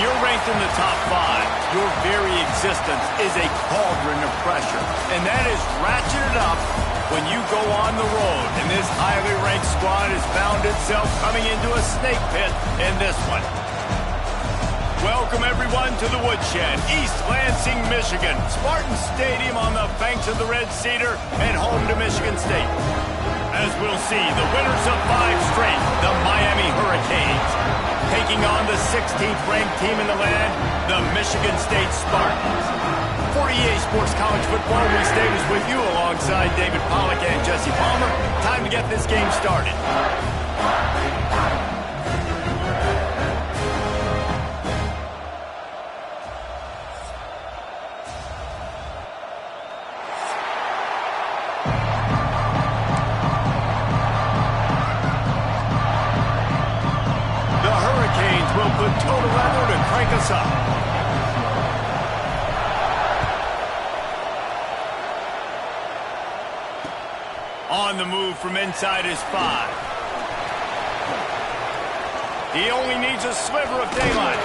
you're ranked in the top 5, your very existence is a cauldron of pressure. And that is ratcheted up when you go on the road. And this highly ranked squad has found itself coming into a snake pit in this one. Welcome, everyone, to the Woodshed, East Lansing, Michigan. Spartan Stadium on the banks of the Red Cedar and home to Michigan State. As we'll see, the winners of 5 straight, the Miami Hurricanes, taking on the 16th ranked team in the land, the Michigan State Spartans. For EA Sports College Football, Lee Davis with you alongside David Pollack and Jesse Palmer. Time to get this game started. Put total leather to crank us up. On the move from inside his 5. He only needs a sliver of daylight.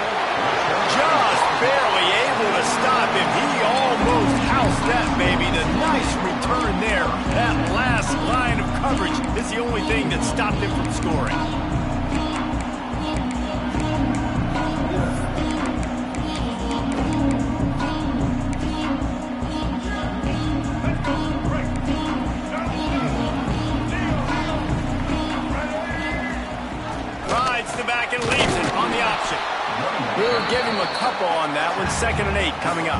Just barely able to stop him. He almost housed that baby. The nice return there. That last line of coverage is the only thing that stopped him from scoring. Back and leaves it on the option. We'll give him a couple on that one. 2nd and 8 coming up.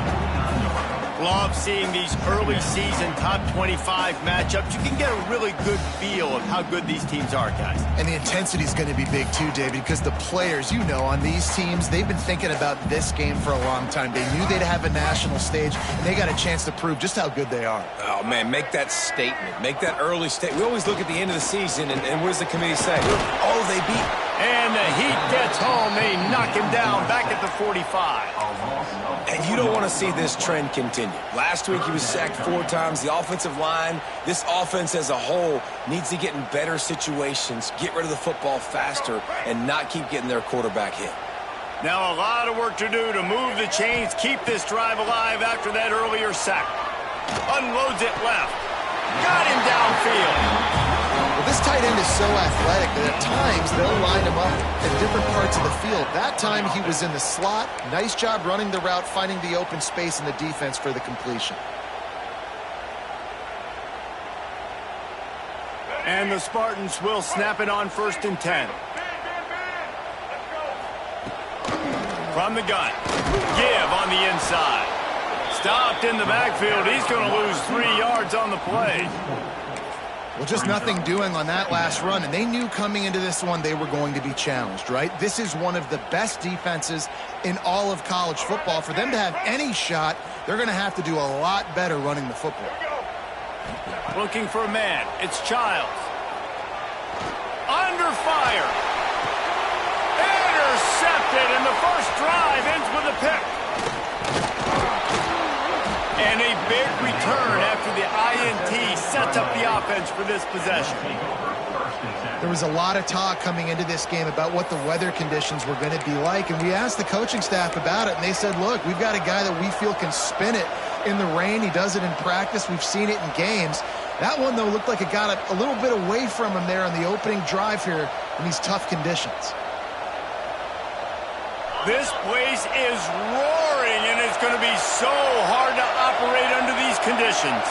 Love seeing these early season top 25 matchups. You can get a really good feel of how good these teams are, guys. And the intensity is going to be big too, David, because the players, you know, on these teams, they've been thinking about this game for a long time. They knew they'd have a national stage, and they got a chance to prove just how good they are. Oh, man, make that statement. Make that early statement. We always look at the end of the season, and what does the committee say? Oh, they beat. And the Heat gets home. They knock him down back at the 45. And you don't want to see this trend continue. Last week he was sacked 4 times. The offensive line, this offense as a whole, needs to get in better situations, get rid of the football faster, and not keep getting their quarterback hit. Now a lot of work to do to move the chains, keep this drive alive after that earlier sack. Unloads it left. Got him downfield. Well, this tight end is so athletic that at times they'll line him up in different parts of the field. That time he was in the slot. Nice job running the route, finding the open space in the defense for the completion. And the Spartans will snap it on 1st and 10. From the gun. Give on the inside. Stopped in the backfield. He's going to lose 3 yards on the play. Well, just nothing doing on that last run, and they knew coming into this one they were going to be challenged, right? This is one of the best defenses in all of college football. For them to have any shot, they're going to have to do a lot better running the football. Looking for a man. It's Childs. Under fire. Intercepted, and the first drive ends with a pick. And a big return after the INT sets up the offense for this possession. There was a lot of talk coming into this game about what the weather conditions were going to be like, and we asked the coaching staff about it, and they said, look, we've got a guy that we feel can spin it in the rain. He does it in practice. We've seen it in games. That one, though, looked like it got a little bit away from him there on the opening drive here in these tough conditions. This place is roaring, and it's going to be so hard to operate under these conditions.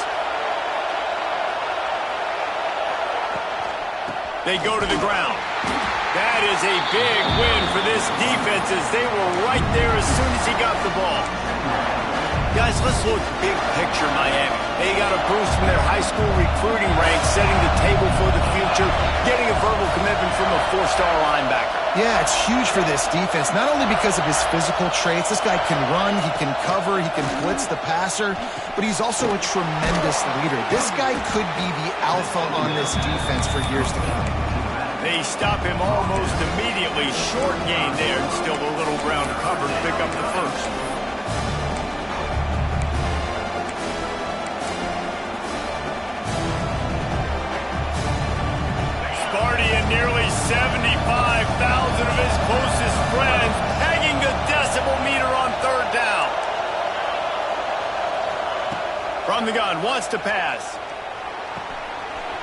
They go to the ground. That is a big win for this defense as they were right there as soon as he got the ball. Guys, let's look big picture Miami. They got a boost from their high school recruiting ranks, setting the table for the future, getting a verbal commitment from a 4-star linebacker. Yeah, it's huge for this defense, not only because of his physical traits. This guy can run, he can cover, he can blitz the passer, but he's also a tremendous leader. This guy could be the alpha on this defense for years to come. They stop him almost immediately. Short gain there, and still a little ground to cover to pick up the first. Sparty and nearly 75,000 of his closest friends hanging the decibel From the gun, wants to pass.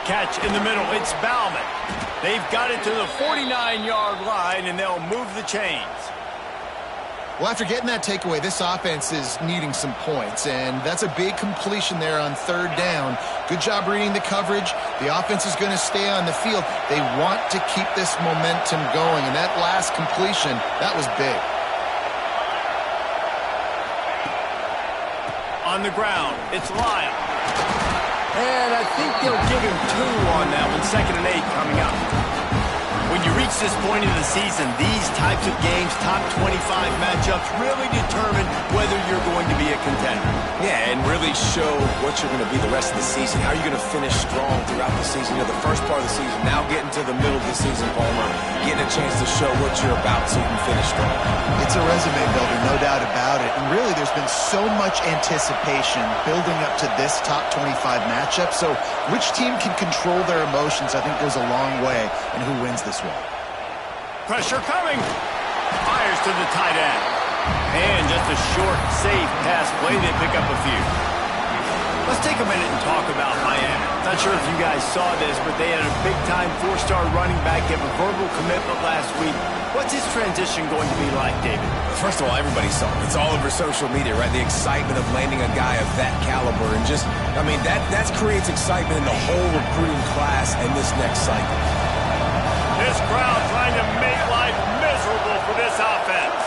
Catch in the middle, it's Bauman. They've got it to the 49-yard line, and they'll move the chains. Well, after getting that takeaway, this offense is needing some points, and that's a big completion there on third down. Good job reading the coverage. The offense is going to stay on the field. They want to keep this momentum going, and that last completion, that was big. On the ground, it's Lyle. And I think they'll give him 2 on that one. 2nd and 8 coming up. When you reach this point in the season, these types of games, top 25 matchups, really determine whether you're going to be a contender. Yeah, and really show what you're going to be the rest of the season. How are you going to finish strong throughout the season? You know, the first part of the season, now getting to the middle of the season, Palmer, getting a chance to show what you're about so you can finish strong. It's a resume builder, no doubt about it. And really, there's been so much anticipation building up to this top 25 matchup. So which team can control their emotions, I think, goes a long way in who wins this one. Pressure coming. Fires to the tight end. And just a short, safe pass play. They pick up a few. Let's take a minute and talk about Miami. Not sure if you guys saw this, but they had a big-time 4-star running back give a verbal commitment last week. What's his transition going to be like, David? First of all, everybody saw it. It's all over social media, right? The excitement of landing a guy of that caliber. And just, I mean, that creates excitement in the whole recruiting class in this next cycle. This crowd trying to make life miserable for this offense.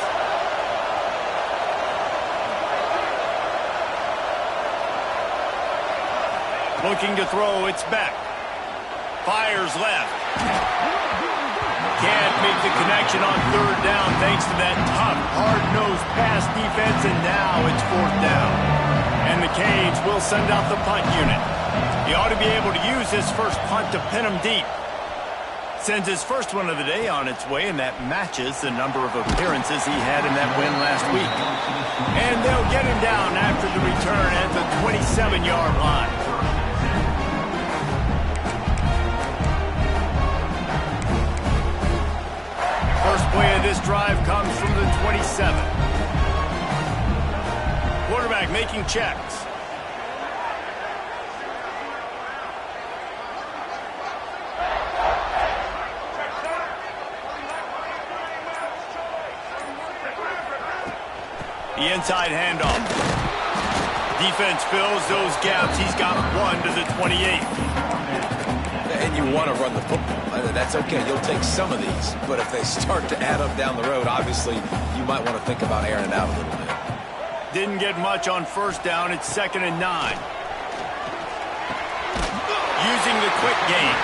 Looking to throw, it's Beck. Fires left. Can't make the connection on third down thanks to that tough, hard-nosed pass defense, and now it's 4th down. And the Canes will send out the punt unit. He ought to be able to use his first punt to pin him deep. Sends his first one of the day on its way, and that matches the number of appearances he had in that win last week. And they'll get him down after the return at the 27-yard line. First play of this drive comes from the 27. Quarterback making checks. The inside handoff. Defense fills those gaps. He's got 1 to the 28. And you want to run the football. That's okay. You'll take some of these. But if they start to add up down the road, obviously, you might want to think about airing it out a little bit. Didn't get much on first down. It's 2nd and 9. Using the quick game.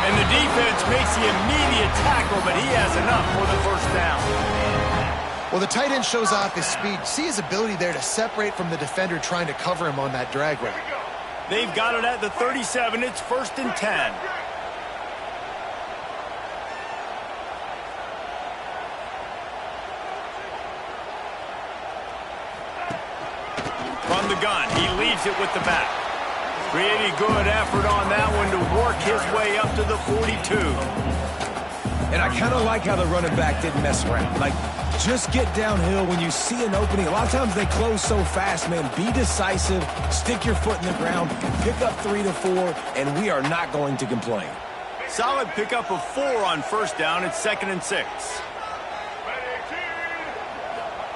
And the defense makes the immediate tackle, but he has enough for the first down. Well, the tight end shows off his speed. See his ability there to separate from the defender trying to cover him on that drag route. They've got it at the 37. It's 1st and 10. From the gun, he leaves it with the back. Pretty good effort on that one to work his way up to the 42. And I kind of like how the running back didn't mess around. Like, just get downhill when you see an opening. A lot of times they close so fast, man. Be decisive, stick your foot in the ground, pick up 3 to 4, and we are not going to complain. Solid pickup of 4 on first down. It's 2nd and 6.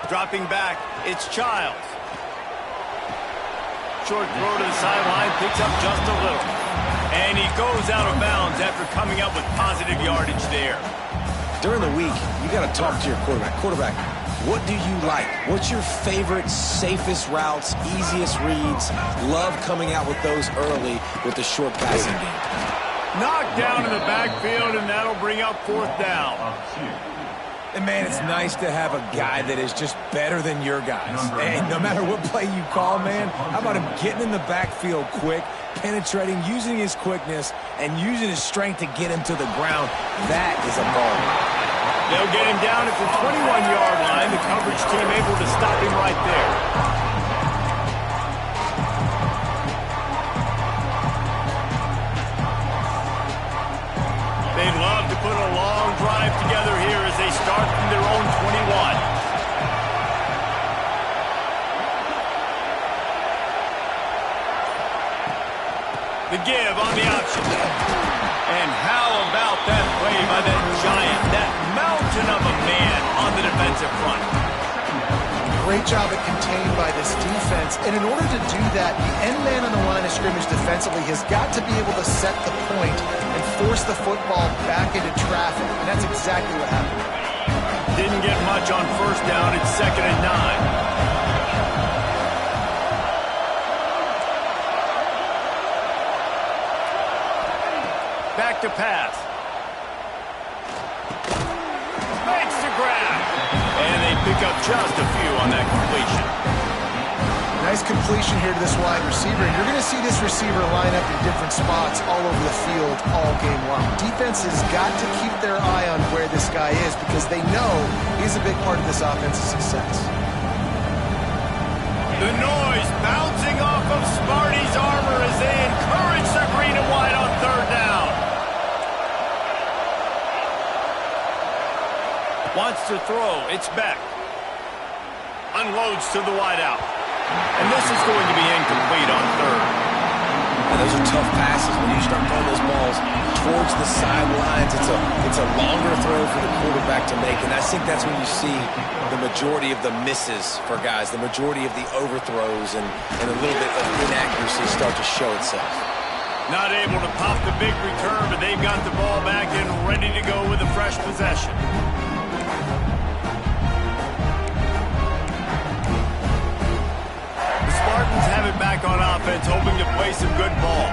Dropping back, it's Childs. Short throw to the sideline, picks up just a little. And he goes out of bounds after coming up with positive yardage there. During the week, you got to talk to your quarterback. Quarterback, what do you like? What's your favorite, safest routes, easiest reads? Love coming out with those early with the short passing game. Knocked down in the backfield, and that'll bring up 4th down. And, man, it's nice to have a guy that is just better than your guys. And no matter what play you call, man, how about him getting in the backfield quick, penetrating, using his quickness, and using his strength to get him to the ground? That is a ball. They'll get him down at the 21-yard line. The coverage team able to stop him right there. They'd love to put a long drive together here as they start from their own 21. The give on the option. And how about that play by that giant, that mountain of a man on the defensive front? Great job at contained by this defense. And in order to do that, the end man on the line of scrimmage defensively has got to be able to set the point and force the football back into traffic. And that's exactly what happened. Didn't get much on first down. It's 2nd and 9. Back to pass. Makes the grab. And they pick up just a few on that completion. Nice completion here to this wide receiver. And you're going to see this receiver line up in different spots all over the field all game long. Defense has got to keep their eye on where this guy is because they know he's a big part of this offense's success. The noise bouncing off of Smarty's armor as they encourage the green and white on 3rd down. Wants to throw. It's Beck. Unloads to the wideout. And this is going to be incomplete on 3rd. And those are tough passes when you start throwing those balls towards the sidelines. It's a longer throw for the quarterback to make, and I think that's when you see the majority of the misses for guys, the majority of the overthrows, and a little bit of inaccuracy start to show itself. Not able to pop the big return, but they've got the ball back and ready to go with a fresh possession. Spartans have it back on offense, hoping to play some good ball.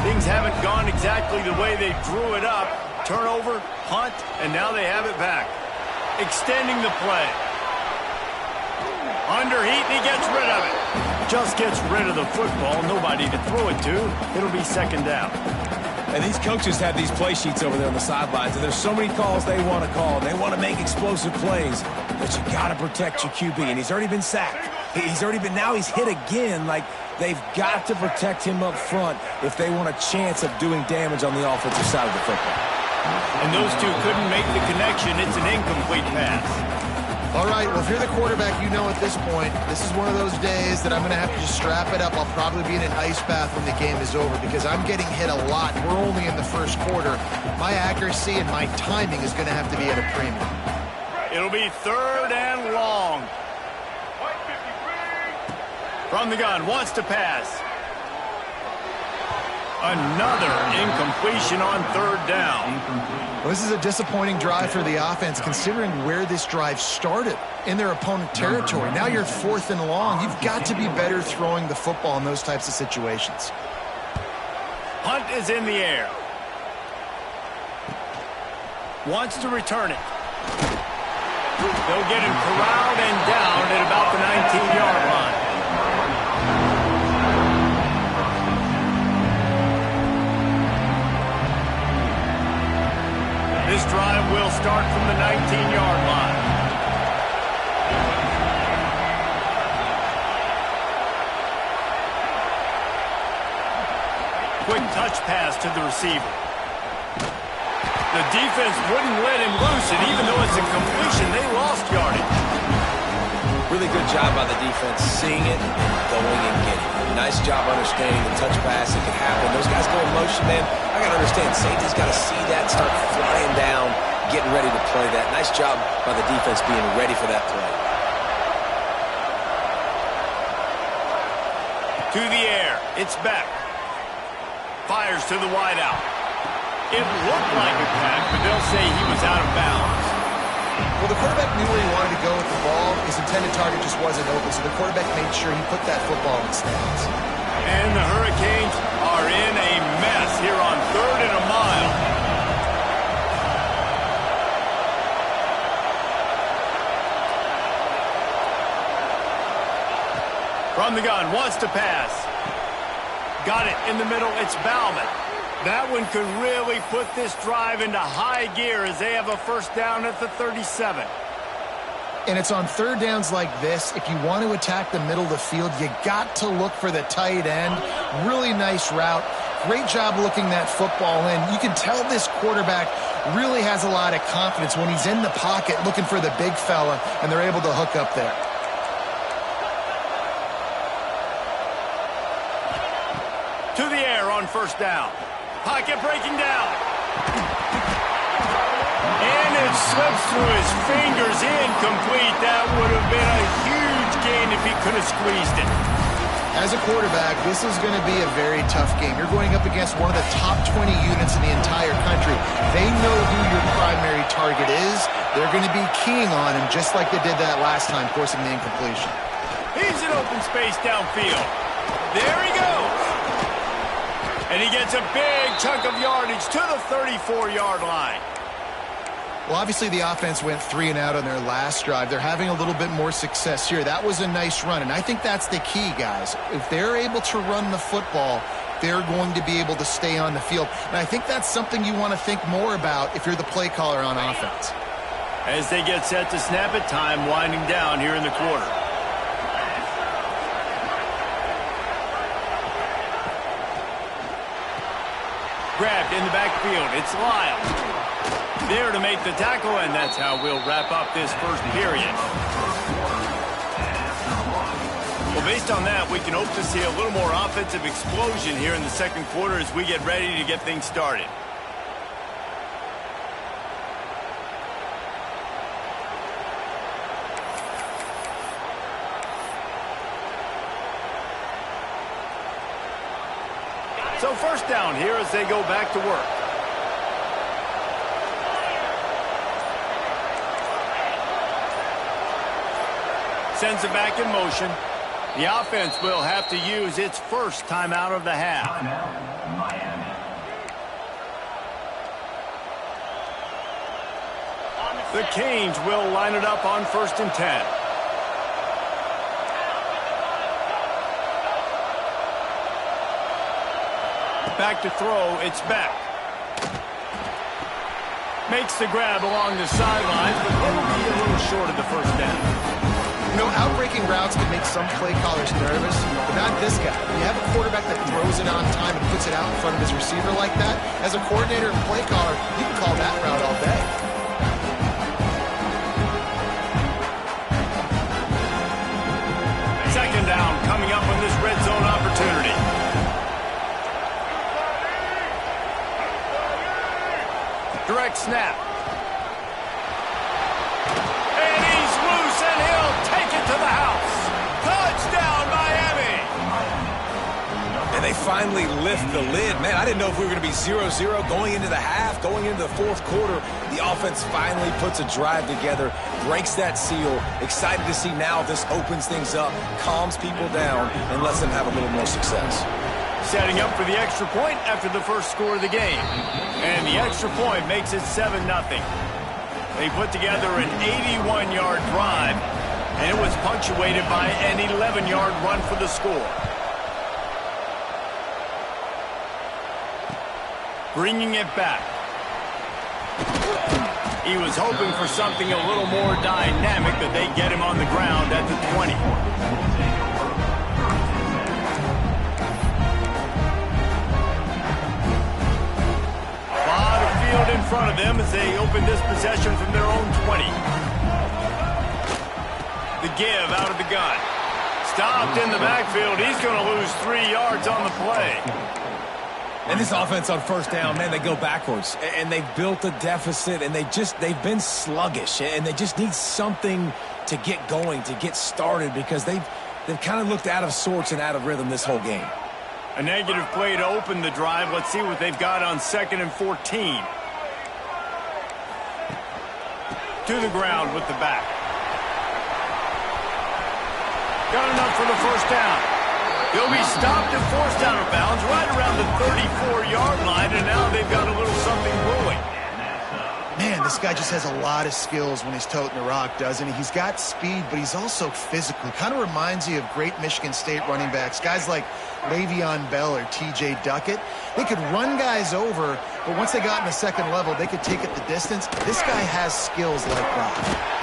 Things haven't gone exactly the way they drew it up. Turnover, punt, and now they have it back. Extending the play. Under heat, and he gets rid of it. Just gets rid of the football. Nobody to throw it to. It'll be 2nd down. And these coaches have these play sheets over there on the sidelines, and there's so many calls they want to call. They want to make explosive plays, but you got to protect your QB, and he's already been sacked. Now he's hit again. Like, they've got to protect him up front if they want a chance of doing damage on the offensive side of the football. And those two couldn't make the connection. It's an incomplete pass. All right, well, if you're the quarterback, you know at this point, this is one of those days that I'm going to have to just strap it up. I'll probably be in an ice bath when the game is over because I'm getting hit a lot. We're only in the first quarter. My accuracy and my timing is going to have to be at a premium. It'll be 3rd and long. From the gun, wants to pass. Another incompletion on 3rd down. Well, this is a disappointing drive for the offense considering where this drive started in their opponent territory. Now you're 4th and long. You've got to be better throwing the football in those types of situations. Hunt is in the air. Wants to return it. They'll get him corralled and down at about the 19-yard line. This drive will start from the 19-yard line. Quick touch pass to the receiver. The defense wouldn't let him loose, and even though it's a completion, they lost yardage. Really good job by the defense, seeing it and going and getting it. Nice job understanding the touch pass. It can happen. Those guys go in motion, man. I got to understand, safety's got to see that, start flying down, getting ready to play that. Nice job by the defense being ready for that play. To the air. It's back. Fires to the wideout. It looked like a pass, but they'll say he was out of bounds. Well, the quarterback knew where he wanted to go with the ball. His intended target just wasn't open, so the quarterback made sure he put that football in the stands. And the Hurricanes are in a mess here on 3rd and a mile. From the gun, wants to pass. Got it in the middle, it's Bauman. That one could really put this drive into high gear as they have a first down at the 37. And it's on 3rd downs like this. If you want to attack the middle of the field, you got to look for the tight end. Really nice route. Great job looking that football in. You can tell this quarterback really has a lot of confidence when he's in the pocket looking for the big fella, and they're able to hook up there. To To the air on first down. Pocket breaking down. And it slips through his fingers, incomplete. That would have been a huge gain if he could have squeezed it. As a quarterback, this is going to be a very tough game. You're going up against one of the top 20 units in the entire country. They know who your primary target is. They're going to be keying on him just like they did that last time, forcing the incompletion. He's in open space downfield. There he goes. And he gets a big chunk of yardage to the 34-yard line. Well, obviously the offense went 3 and out on their last drive. They're having a little bit more success here. That was a nice run, and I think that's the key, guys. If they're able to run the football, they're going to be able to stay on the field. And I think that's something you want to think more about if you're the play caller on offense. As they get set to snap it, time winding down here in the quarter. Grabbed in the backfield. It's Lyle. There to make the tackle, and that's how we'll wrap up this first period. Well, based on that, we can hope to see a little more offensive explosion here in the second quarter as we get ready to get things started. So first down here as they go back to work. Sends it back in motion. The offense will have to use its first timeout of the half. The Canes will line it up on 1st and 10. Back to throw, it's back. Makes the grab along the sidelines, but it'll be a little short of the first down. You know, outbreaking routes can make some play callers nervous, but not this guy. When you have a quarterback that throws it on time and puts it out in front of his receiver like that, as a coordinator and play caller, you can call that route all day. Second down coming up on this red zone opportunity. Direct snap. And he's loose, and he'll take it to the house. Touchdown, Miami. And they finally lift the lid. Man, I didn't know if we were going to be 0-0 going into the half, going into the fourth quarter. The offense finally puts a drive together, breaks that seal. Excited to see now if this opens things up, calms people down, and lets them have a little more success. Setting up for the extra point after the first score of the game. And the extra point makes it 7-0. They put together an 81-yard drive, and it was punctuated by an 11-yard run for the score. Bringing it back. He was hoping for something a little more dynamic, but they get him on the ground at the 20. In front of them as they open this possession from their own 20. The give out of the gun. Stopped in the backfield. He's going to lose 3 yards on the play. And this offense on first down, man, they go backwards. And they've built a deficit, and they've been sluggish. And they just need something to get going, to get started, because they've kind of looked out of sorts and out of rhythm this whole game. A negative play to open the drive. Let's see what they've got on 2nd and 14. To the ground with the back. Got enough for the first down. They'll be stopped and forced out of bounds right around the 34-yard line, and now they've got a little something brewing. Man, this guy just has a lot of skills when he's toting the rock, doesn't he? He's got speed, but he's also physical. Kind of reminds you of great Michigan State running backs, guys like Le'Veon Bell or T.J. Duckett. They could run guys over, but once they got in the second level, they could take it the distance. This guy has skills like that.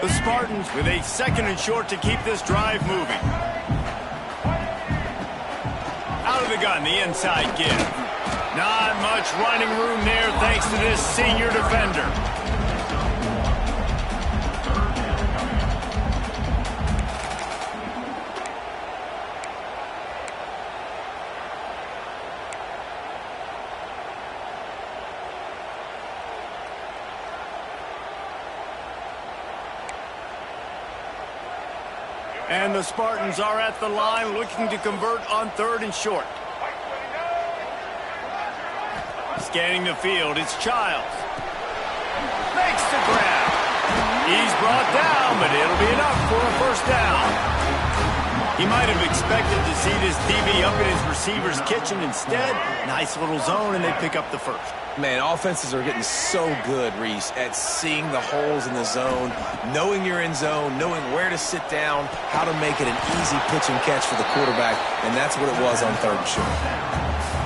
The Spartans with a 2nd and short to keep this drive moving. Out of the gun, the inside give. Not much running room there thanks to this senior defender. And the Spartans are at the line looking to convert on 3rd and short. Scanning the field, it's Childs. Makes the grab. He's brought down, but it'll be enough for a first down. He might have expected to see this DB up in his receiver's kitchen. Instead, nice little zone, and they pick up the first. Man, offenses are getting so good, Reese, at seeing the holes in the zone, knowing you're in zone, knowing where to sit down, how to make it an easy pitch and catch for the quarterback, and that's what it was on 3rd and short.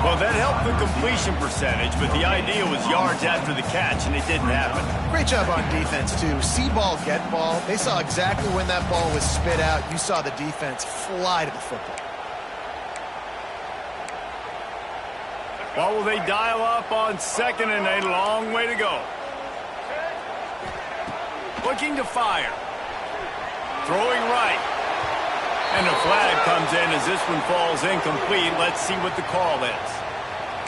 Well, that helped the completion percentage, but the idea was yards after the catch, and it didn't happen. Great job on defense, too. See ball, get ball. They saw exactly when that ball was spit out. You saw the defense fly to the football. What will they dial up on 2nd and a long way to go? Looking to fire. Throwing right. And a flag comes in as this one falls incomplete. Let's see what the call is.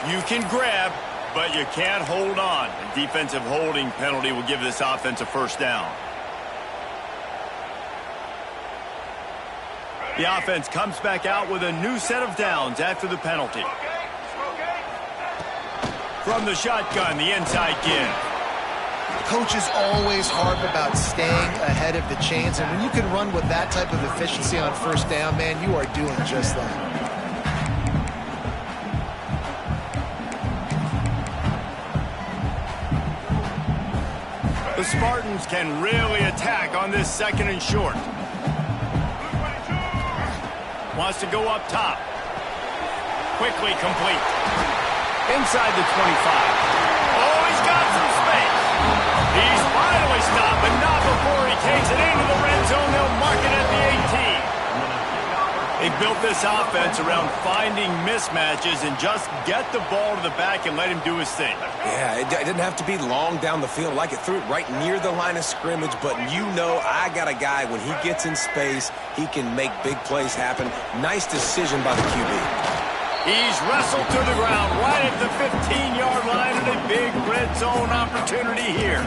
You can grab, but you can't hold on. A defensive holding penalty will give this offense a first down. The offense comes back out with a new set of downs after the penalty. From the shotgun, the inside give. Coaches always harp about staying ahead of the chains, and when you can run with that type of efficiency on first down, man, you are doing just that. The Spartans can really attack on this 2nd and short. Wants to go up top. Quickly complete. Inside the 25. Oh, he's got some space. He's finally stopped, but not before he takes it into the red zone. They'll mark it at the 18. They built this offense around finding mismatches and just get the ball to the back and let him do his thing. Yeah, it didn't have to be long down the field. Like it threw it right near the line of scrimmage, but you know I got a guy, when he gets in space, he can make big plays happen. Nice decision by the QB. He's wrestled to the ground right at the 15-yard line, and a big red zone opportunity here.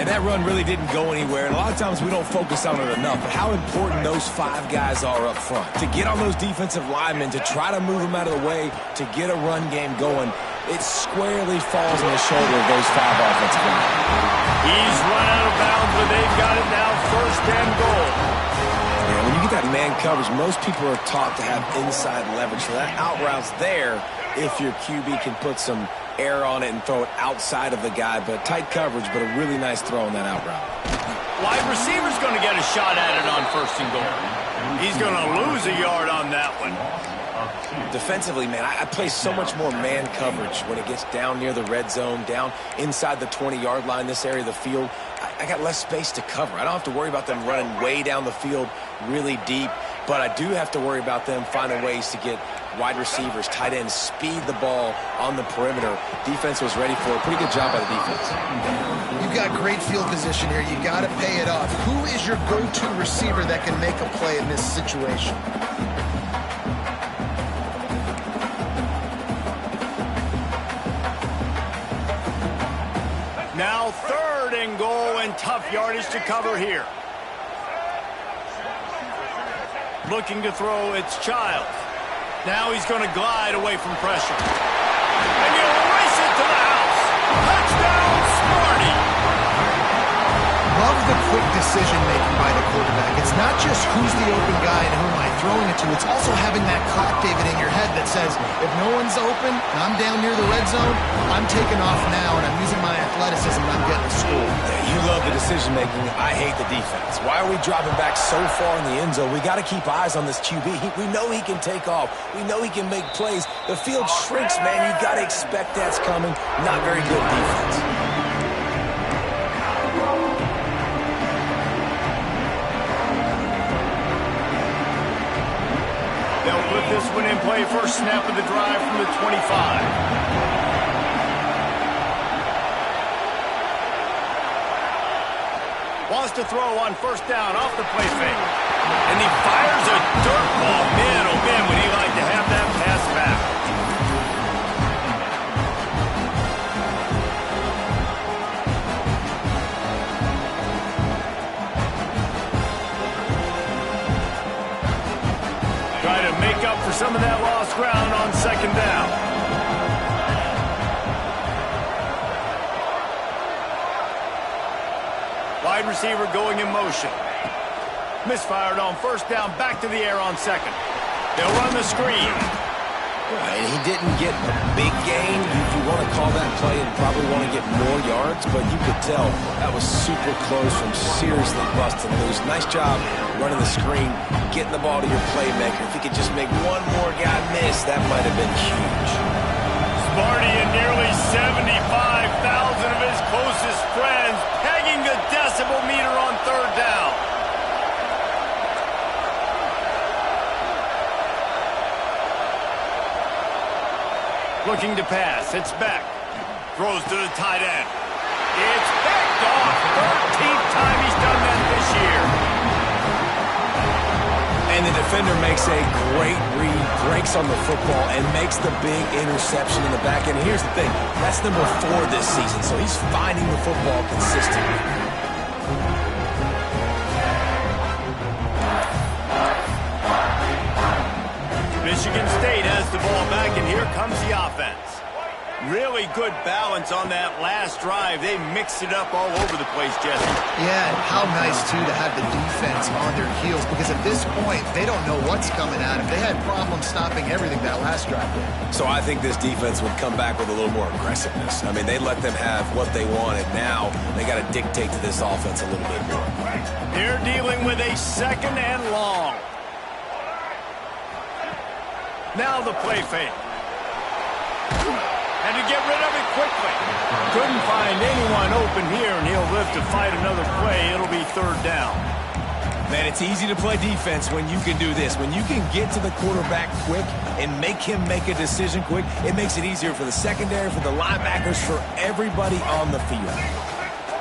And that run really didn't go anywhere, and a lot of times we don't focus on it enough, but how important those 5 guys are up front. To get on those defensive linemen, to try to move them out of the way, to get a run game going, it squarely falls on the shoulder of those 5 offensive linemen. He's run out of bounds, but they've got it now 1st and goal. Yeah, when you get that man coverage, most people are taught to have inside leverage. So that out route's there if your QB can put some air on it and throw it outside of the guy. But tight coverage, but a really nice throw on that out route. Wide receiver's going to get a shot at it on 1st and goal. He's going to lose a yard on that one. Defensively, man, I play so much more man coverage when it gets down near the red zone, down inside the 20-yard line, this area of the field. I got less space to cover. I don't have to worry about them running way down the field really deep, but I do have to worry about them finding ways to get wide receivers, tight ends, speed the ball on the perimeter. Defense was ready for it. Pretty good job by the defense. You've got great field position here. You got to pay it off. Who is your go-to receiver that can make a play in this situation? Now 3rd and goal, and tough yardage to cover here. Looking to throw, it's Childs. Now he's going to glide away from pressure. And he'll race it to the house. Touchdown, Sparty! Love the quick decision-making by the quarterback. It's not just who's the open guy and who am I throwing it to. It's also having that clock, David, in your head that says, if no one's open and I'm down near the red zone, I'm taking off now and I'm using my athleticism and I'm getting a score. You love the decision-making. I hate the defense. Why are we dropping back so far in the end zone? We got to keep eyes on this QB. We know he can take off. We know he can make plays. The field shrinks, man. You got to expect that's coming. Not very good defense. They'll put this This one in play, first snap of the drive from the 25. Wants to throw on first down off the play fake. And he fires a dirt ball. Man, oh man, would he like to have that pass back. Try to make up for some of that lost ground on second down. Wide receiver going in motion. Misfired on first down, back to the air on second. They'll run the screen. And he didn't get a big gain. You want to call that play and probably want to get more yards, but you could tell that was super close from seriously busting loose. Nice job running the screen, getting the ball to your playmaker. If he could just make one more guy miss, that might have been huge. Sparty and nearly 75,000 of his closest friends pegging the decibel meter on third down. Looking to pass. It's back. Throws to the tight end. It's picked off. 13th time he's done that this year. And the defender makes a great read, breaks on the football, and makes the big interception in the back end. Here's the thing. That's number 4 this season, so he's finding the football consistently. Michigan State has the ball back, and here comes the offense. Really good balance on that last drive. They mixed it up all over the place, Jesse. Yeah, and how nice, too, to have the defense on their heels, because at this point, they don't know what's coming at them. They had problems stopping everything that last drive did. So I think this defense would come back with a little more aggressiveness. I mean, they let them have what they wanted. Now they got to dictate to this offense a little bit more. They're dealing with a second and long. Now the play fake. And to get rid of it quickly. Couldn't find anyone open here, and he'll live to fight another play. It'll be third down. Man, it's easy to play defense when you can do this. When you can get to the quarterback quick and make him make a decision quick, it makes it easier for the secondary, for the linebackers, for everybody on the field.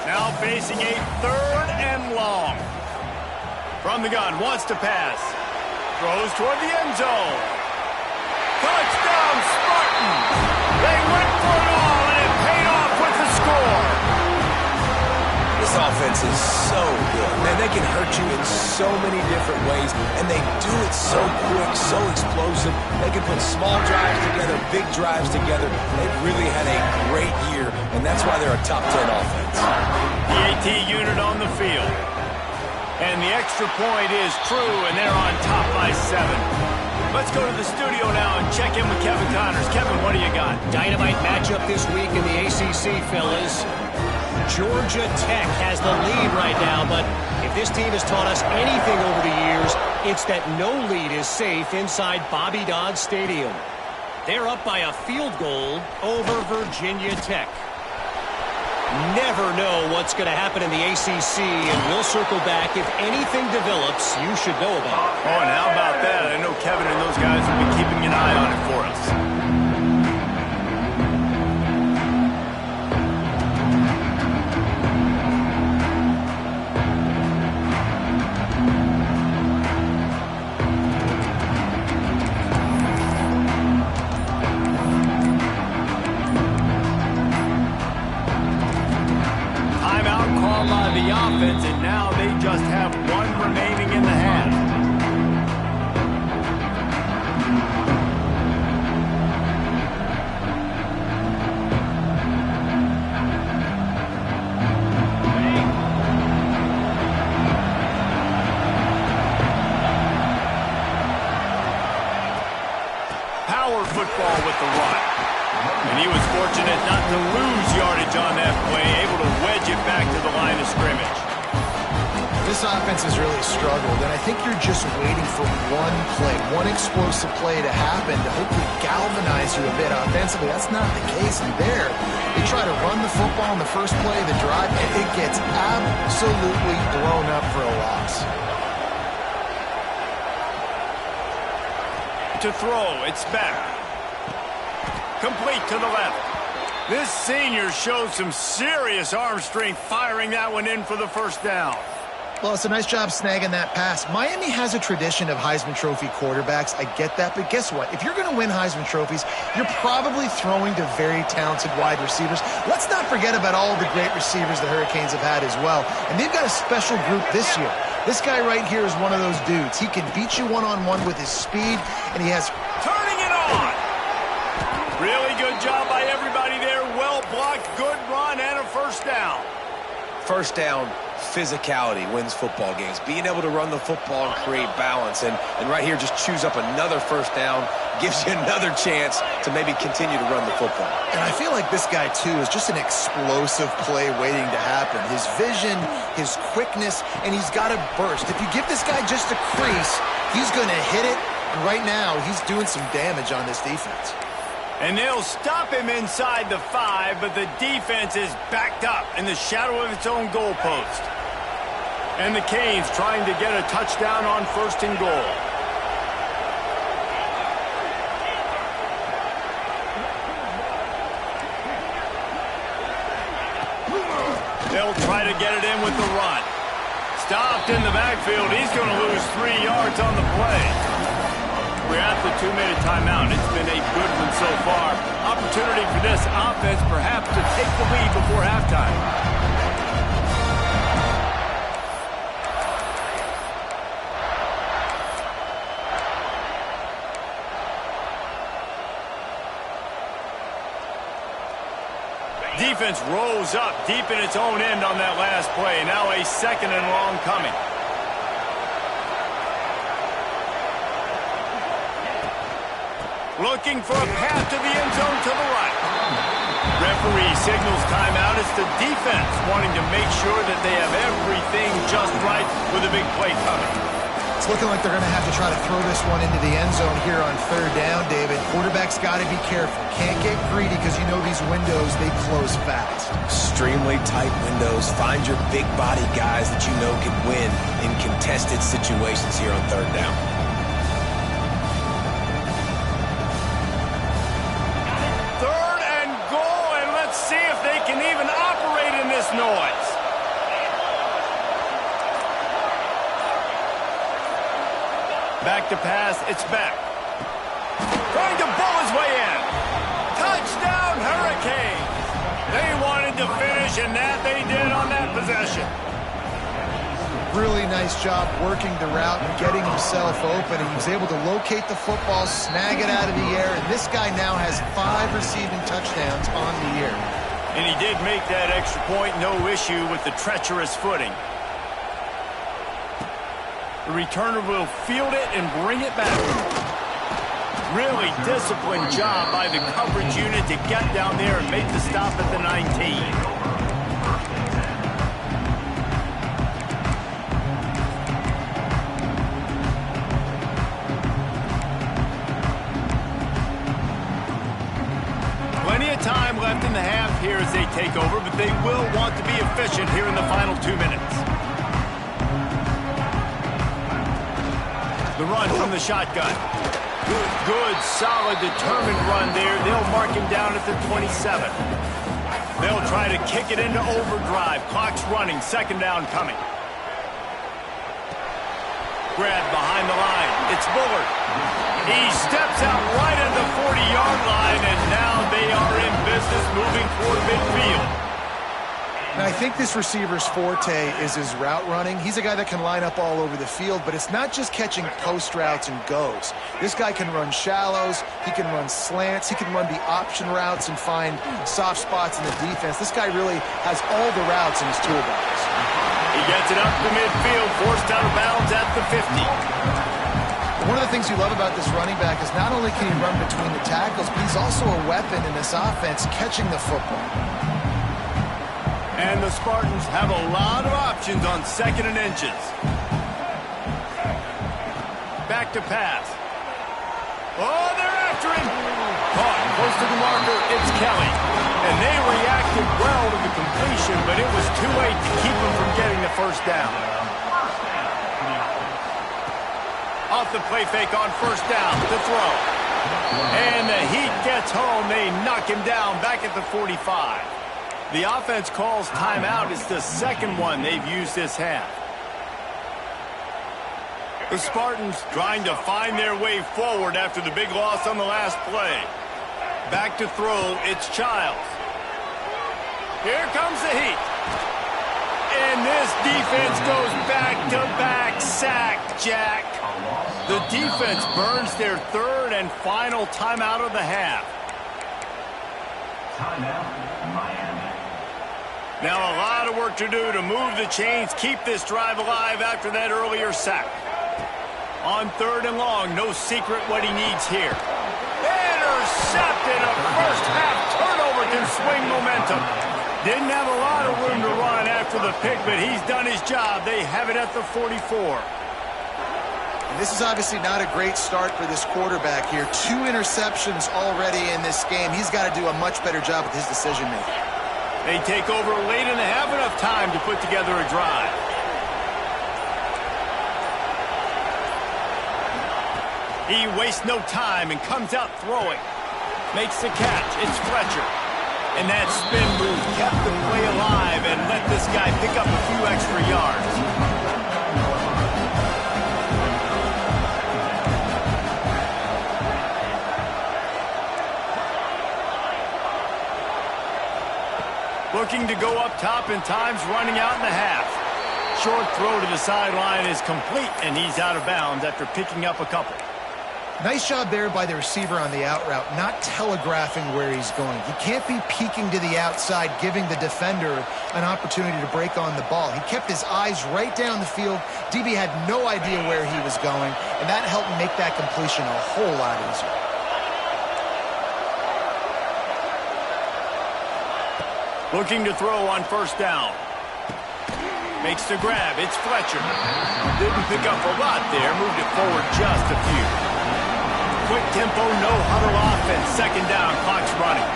Now facing a third and long. From the gun, wants to pass. Throws toward the end zone. Touchdown, Spartans! They went for it all, and it paid off with the score. This offense is so good. Man, they can hurt you in so many different ways, and they do it so quick, so explosive. They can put small drives together, big drives together. They've really had a great year, and that's why they're a top 10 offense. The AT unit on the field. And the extra point is true, and they're on top by 7. Let's go to the studio now and check in with Kevin Connors. Kevin, what do you got? Dynamite matchup this week in the ACC, fellas. Georgia Tech has the lead right now, but if this team has taught us anything over the years, it's that no lead is safe inside Bobby Dodd Stadium. They're up by a field goal over Virginia Tech. Never know what's going to happen in the ACC, and we'll circle back if anything develops you should know about. Oh, and how about that? I know Kevin and those guys will be keeping an eye on it for us. The offense, and now they just have one remaining in the half. Power football with the run. And he was fortunate not to lose yardage on that play, able to wedge it back to the line of scrimmage. This offense has really struggled, and I think you're just waiting for one play, one explosive play to happen to hopefully galvanize you a bit offensively. That's not the case, and there, they try to run the football in the first play of the drive, and it gets absolutely blown up for a loss. to throw. It's back. Complete to the left. This senior shows some serious arm strength firing that one in for the first down. Well, it's a nice job snagging that pass. Miami has a tradition of Heisman Trophy quarterbacks. I get that, but guess what? If you're going to win Heisman Trophies, you're probably throwing to very talented wide receivers. Let's not forget about all the great receivers the Hurricanes have had as well. And they've got a special group this year. This guy right here is one of those dudes. He can beat you one-on-one with his speed, and he has... Turning it on! Really good job by everybody there. Well blocked, good run, and a first down. First down, physicality wins football games. Being able to run the football and create balance. And right here, just choose up another first down, gives you another chance to maybe continue to run the football. And I feel like this guy, too, is just an explosive play waiting to happen. His vision, his quickness, and he's got a burst. If you give this guy just a crease, he's going to hit it. And right now, he's doing some damage on this defense. And they'll stop him inside the 5, but the defense is backed up in the shadow of its own goalpost. And the Canes trying to get a touchdown on 1st and goal. They'll try to get it in with the run. Stopped in the backfield. He's going to lose 3 yards on the play. We're at the 2-minute timeout. It's been a good one so far. Opportunity for this offense perhaps to take the lead before halftime. Defense rose up deep in its own end on that last play. Now a 2nd and long coming. Looking for a path to the end zone to the right. Referee signals timeout. It's the defense wanting to make sure that they have everything just right with a big play coming. It's looking like they're going to have to try to throw this one into the end zone here on 3rd down, David. Quarterback's got to be careful. Can't get greedy because you know these windows, they close fast. Extremely tight windows. Find your big body guys that you know can win in contested situations here on 3rd down. See if they can even operate in this noise. Back to pass, it's back. Trying to bull his way in. Touchdown, Hurricanes. They wanted to finish, and that they did on that possession. Really nice job working the route and getting himself open. He was able to locate the football, snag it out of the air, and this guy now has 5 receiving touchdowns on the year. And he did make that extra point, no issue with the treacherous footing. The returner will field it and bring it back. Really disciplined job by the coverage unit to get down there and make the stop at the 19. Time left in the half here as they take over, but they will want to be efficient here in the final 2 minutes. The run from the shotgun. Good, solid, determined run there. They'll mark him down at the 27. They'll try to kick it into overdrive. Clock's running. 2nd down coming. Grab behind the line. It's Bullard. He steps out right at the 40-yard line, and now they are in business moving toward midfield. Now, I think this receiver's forte is his route running. He's a guy that can line up all over the field, but it's not just catching post routes and goes. This guy can run shallows, he can run slants, he can run the option routes and find soft spots in the defense. This guy really has all the routes in his toolbox. He gets it up to midfield, forced out of bounds at the 50. One of the things you love about this running back is not only can he run between the tackles, but he's also a weapon in this offense catching the football. And the Spartans have a lot of options on 2nd and inches. Back to pass. Oh, they're after him. Caught close to the marker. It's Kelly. And they reacted well to the completion, but it was too late to keep them from getting the first down. Off the play fake on first down to throw. And the Heat gets home. They knock him down back at the 45. The offense calls timeout. It's the second one they've used this half. The Spartans trying to find their way forward after the big loss on the last play. Back to throw, it's Childs. Here comes the Heat. And this defense goes back-to-back sack, Jack. The defense burns their third and final timeout of the half. Now a lot of work to do to move the chains, keep this drive alive after that earlier sack. On third and long, no secret what he needs here. Intercepted, a first half turnover can swing momentum. Didn't have a lot of room to run after the pick, but he's done his job. They have it at the 44. And this is obviously not a great start for this quarterback here. 2 interceptions already in this game. He's got to do a much better job with his decision-making. They take over late and they have enough time to put together a drive. He wastes no time and comes out throwing. Makes the catch. It's Fletcher. And that spin move kept the play alive and let this guy pick up a few extra yards. Looking to go up top, and time's running out in the half. Short throw to the sideline is complete, and he's out of bounds after picking up a couple. Nice job there by the receiver on the out route, not telegraphing where he's going. He can't be peeking to the outside, giving the defender an opportunity to break on the ball. He kept his eyes right down the field. DB had no idea where he was going, and that helped make that completion a whole lot easier. Looking to throw on first down. Makes the grab. It's Fletcher. Didn't pick up a lot there. Moved it forward just a few. Quick tempo, no huddle offense. Second down, clock's running.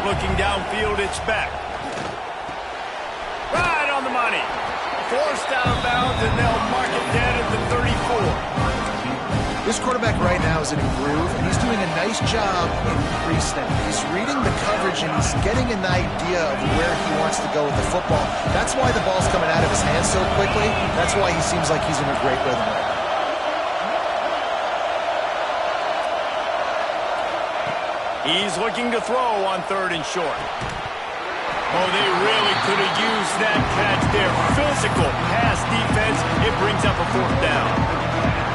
Looking downfield, it's back. Right on the money. Forced out of bounds, and they'll mark it dead at the 34. This quarterback right now is in a groove, and he's doing a nice job in pre-snap. He's reading the coverage, and he's getting an idea of where he wants to go with the football. That's why the ball's coming out of his hands so quickly. That's why he seems like he's in a great rhythm right now. He's looking to throw on third and short. Oh, they really could have used that catch there. Physical pass defense. It brings up a fourth down.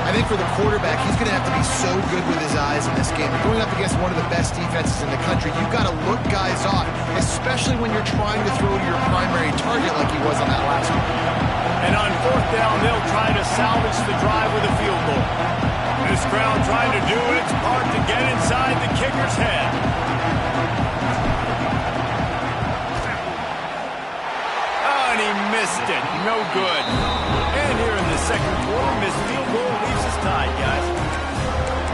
I think for the quarterback, he's going to have to be so good with his eyes in this game. You're going up against one of the best defenses in the country. You've got to look guys off, especially when you're trying to throw to your primary target like he was on that last one. And on fourth down, they'll try to salvage the drive with a field goal. This crowd trying to do its part to get inside the kicker's head. Oh, and he missed it. No good. And here in the second quarter, missed field goal leaves us tied, guys.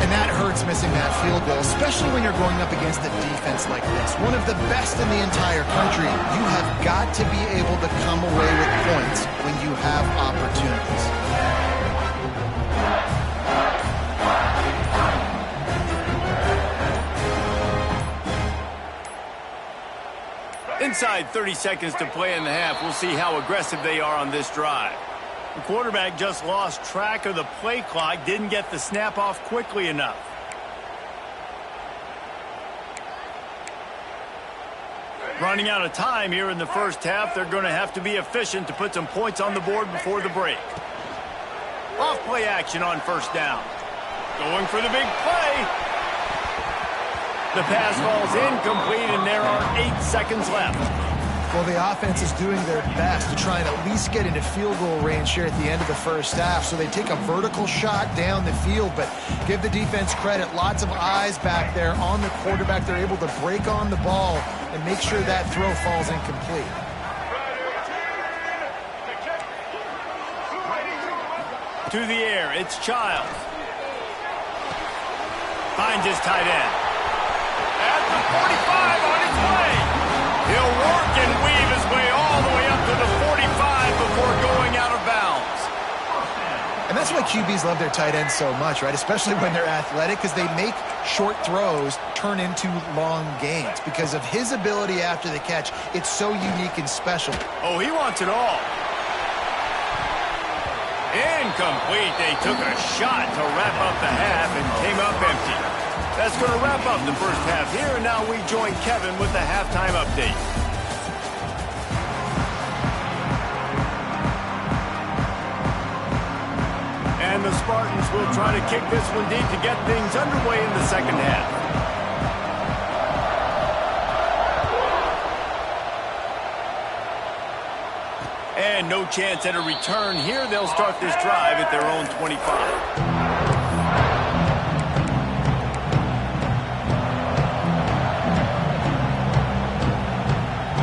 And that hurts missing that field goal, especially when you're going up against a defense like this. One of the best in the entire country. You have got to be able to come away with points when you have opportunities. Inside 30 seconds to play in the half. We'll see how aggressive they are on this drive. The quarterback just lost track of the play clock, didn't get the snap off quickly enough. Running out of time here in the first half. They're going to have to be efficient to put some points on the board before the break. Off play action on first down. Going for the big play. The pass falls incomplete, and there are 8 seconds left. Well, the offense is doing their best to try and at least get into field goal range here at the end of the first half. So they take a vertical shot down the field, but give the defense credit. Lots of eyes back there on the quarterback. They're able to break on the ball and make sure that throw falls incomplete. To the air, it's Childs. Finds his tight end. At the 45 on his way. He'll work and weave his way all the way up to the 45 before going out of bounds. And that's why QBs love their tight ends so much, right? Especially when they're athletic, because they make short throws turn into long gains. Because of his ability after the catch, it's so unique and special. Oh, he wants it all. Incomplete. They took a shot to wrap up the half and came up empty. That's going to wrap up the first half here, and now we join Kevin with the halftime update. And the Spartans will try to kick this one deep to get things underway in the second half. And no chance at a return here. They'll start this drive at their own 25.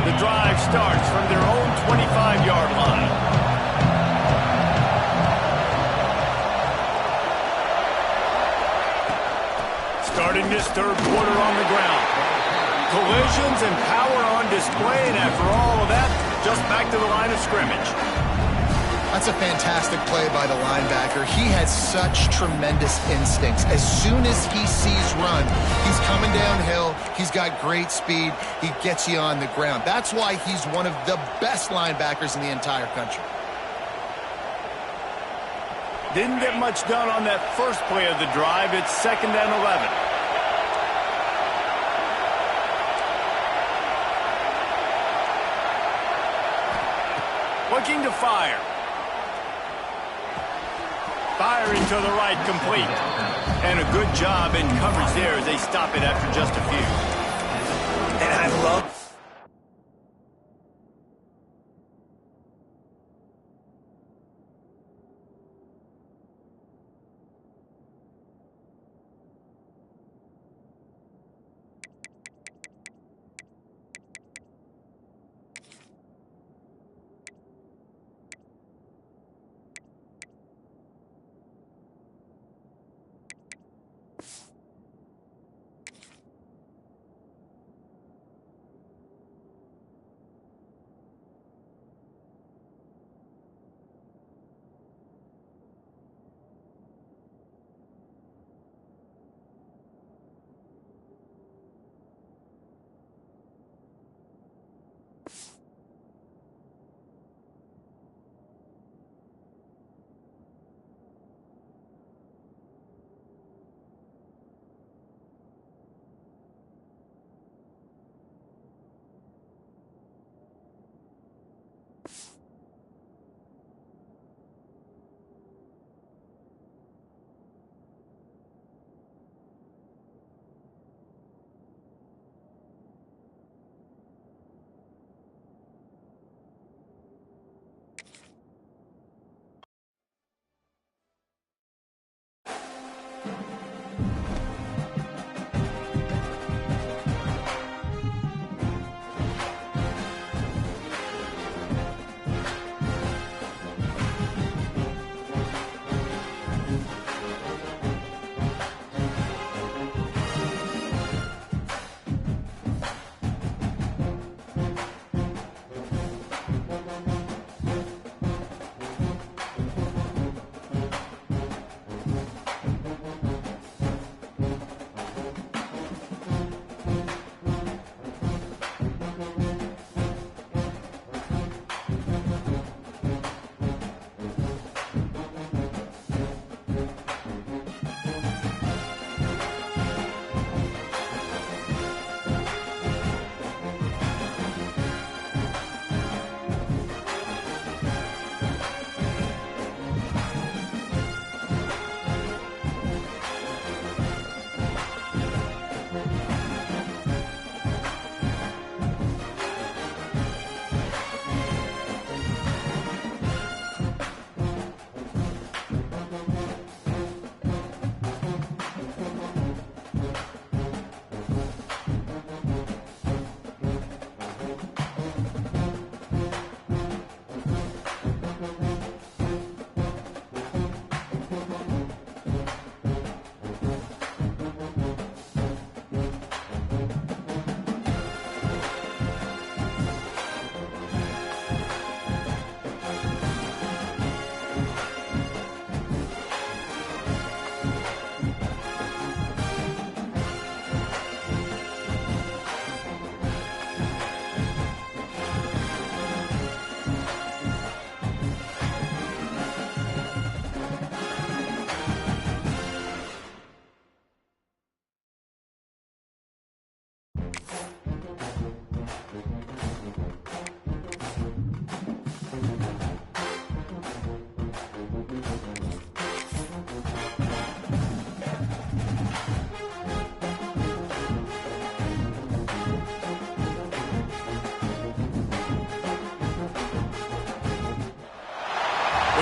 The drive starts from their own 25-yard line. Starting this third quarter on the ground. Collisions and power on display, and after all of that, just back to the line of scrimmage. That's a fantastic play by the linebacker. He has such tremendous instincts. As soon as he sees run, he's coming downhill. He's got great speed. He gets you on the ground. That's why he's one of the best linebackers in the entire country. Didn't get much done on that first play of the drive. It's 2nd and 11. Looking to fire. Firing to the right, complete. And a good job in coverage there as they stop it after just a few. And I love...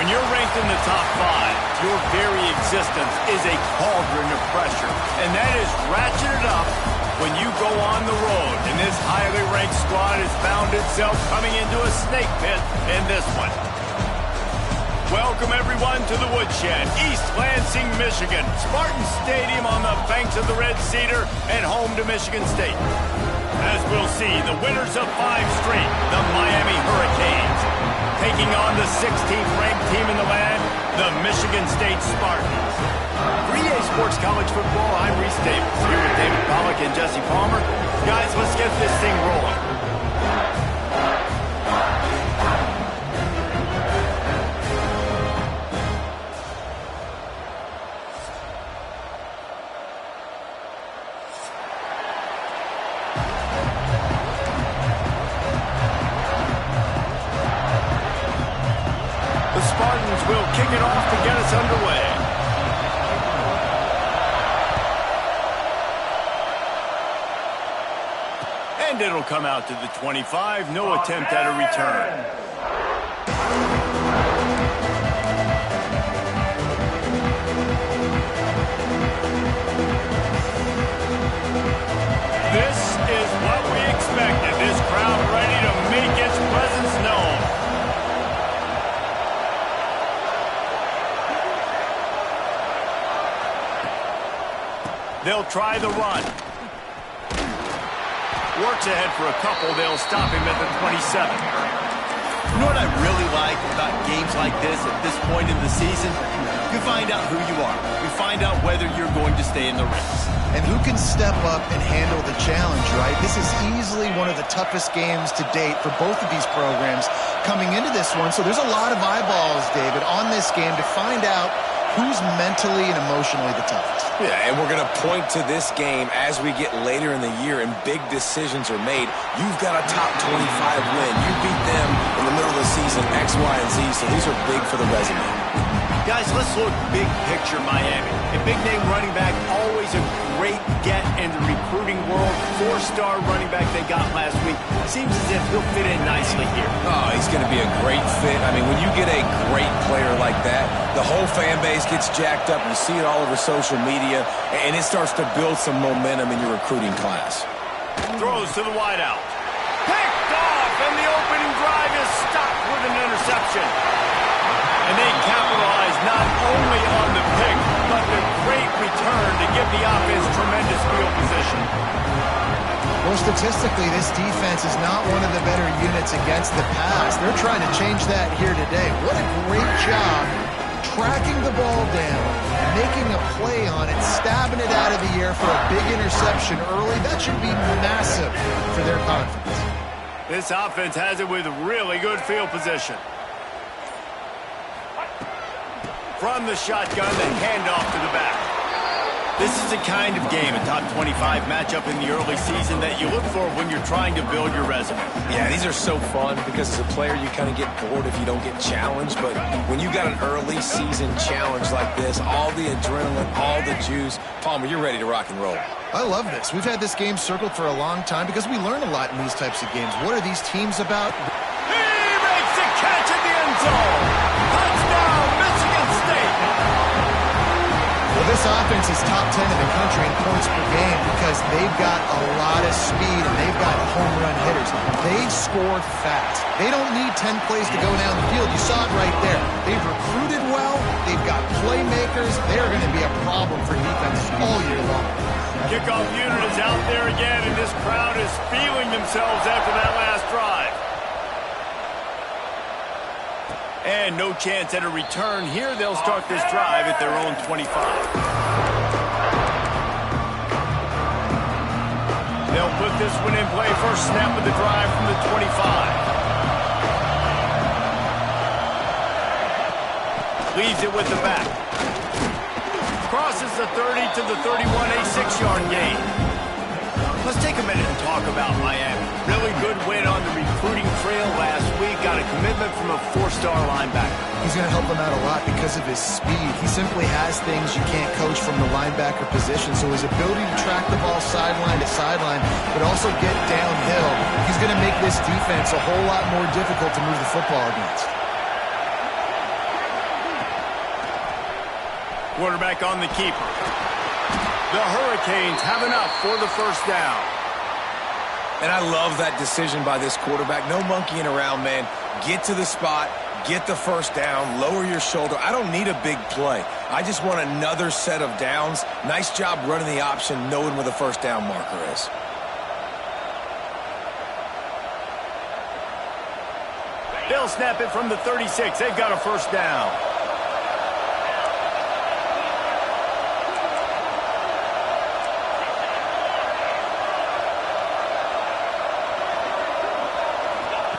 When you're ranked in the top 5, your very existence is a cauldron of pressure. And that is ratcheted up when you go on the road. And this highly ranked squad has found itself coming into a snake pit in this one. Welcome, everyone, to the Woodshed, East Lansing, Michigan. Spartan Stadium on the banks of the Red Cedar and home to Michigan State. As we'll see, the winners of 5 straight, the Miami Hurricanes, taking on the 16th ranked team in the land, the Michigan State Spartans. For EA Sports College Football, I'm Reese Davis, here with David Pollack and Jesse Palmer. Guys, let's get this thing rolling. Will kick it off to get us underway. And it'll come out to the 25. No attempt at a return. This is what we expected. This crowd ready to make its presence known. They'll try the run. Works ahead for a couple. They'll stop him at the 27. You know what I really like about games like this at this point in the season? You find out who you are. You find out whether you're going to stay in the race. And who can step up and handle the challenge, right? This is easily one of the toughest games to date for both of these programs coming into this one. So there's a lot of eyeballs, David, on this game to find out who's mentally and emotionally the toughest. Yeah, and we're going to point to this game as we get later in the year and big decisions are made. You've got a top 25 win. You beat them in the middle of the season, X, Y, and Z, so these are big for the resume. Guys, let's look big picture Miami. A big-name running back, always a great get in the recruiting world. 4-star running back they got last week. Seems as if he'll fit in nicely here. Oh, he's going to be a great fit. I mean, when you get a great player like that, the whole fan base gets jacked up. You see it all over social media, and it starts to build some momentum in your recruiting class. Throws to the wideout. Picked off, and the opening drive is stopped with an interception. And they capitalize not only on the pick, but the great return to give the offense tremendous field position. Well, statistically, this defense is not one of the better units against the pass. They're trying to change that here today. What a great job tracking the ball down, making a play on it, stabbing it out of the air for a big interception early. That should be massive for their confidence. This offense has it with really good field position. From the shotgun, the handoff to the back. This is the kind of game, a top 25 matchup in the early season that you look for when you're trying to build your resume. Yeah, these are so fun because as a player you kind of get bored if you don't get challenged, but when you got an early season challenge like this, all the adrenaline, all the juice, Palmer, you're ready to rock and roll. I love this. We've had this game circled for a long time because we learn a lot in these types of games. What are these teams about? He makes a catch in the end zone. Touchdown, Michigan State. Well, this offense is top 10 in the country in points per game because they've got a lot of speed and they've got home run hitters. They score fast. They don't need 10 plays to go down the field. You saw it right there. They've recruited well. They've got playmakers. They're going to be a problem for defenses all year long. Kickoff unit is out there again, and this crowd is feeling themselves after that last drive. And no chance at a return here. They'll start this drive at their own 25. They'll put this one in play. First snap of the drive from the 25. Leaves it with the back. Crosses the 30 to the 31, a 6-yard gain. Let's take a minute and talk about Miami. Really good win on the recruiting trail last week. Got a commitment from a 4-star linebacker. He's going to help them out a lot because of his speed. He simply has things you can't coach from the linebacker position. So his ability to track the ball sideline to sideline, but also get downhill, he's going to make this defense a whole lot more difficult to move the football against. Quarterback on the keeper. The Hurricanes have enough for the first down. And I love that decision by this quarterback. No monkeying around, man. Get to the spot, get the first down, lower your shoulder. I don't need a big play. I just want another set of downs. Nice job running the option, knowing where the first down marker is. They'll snap it from the 36. They've got a first down.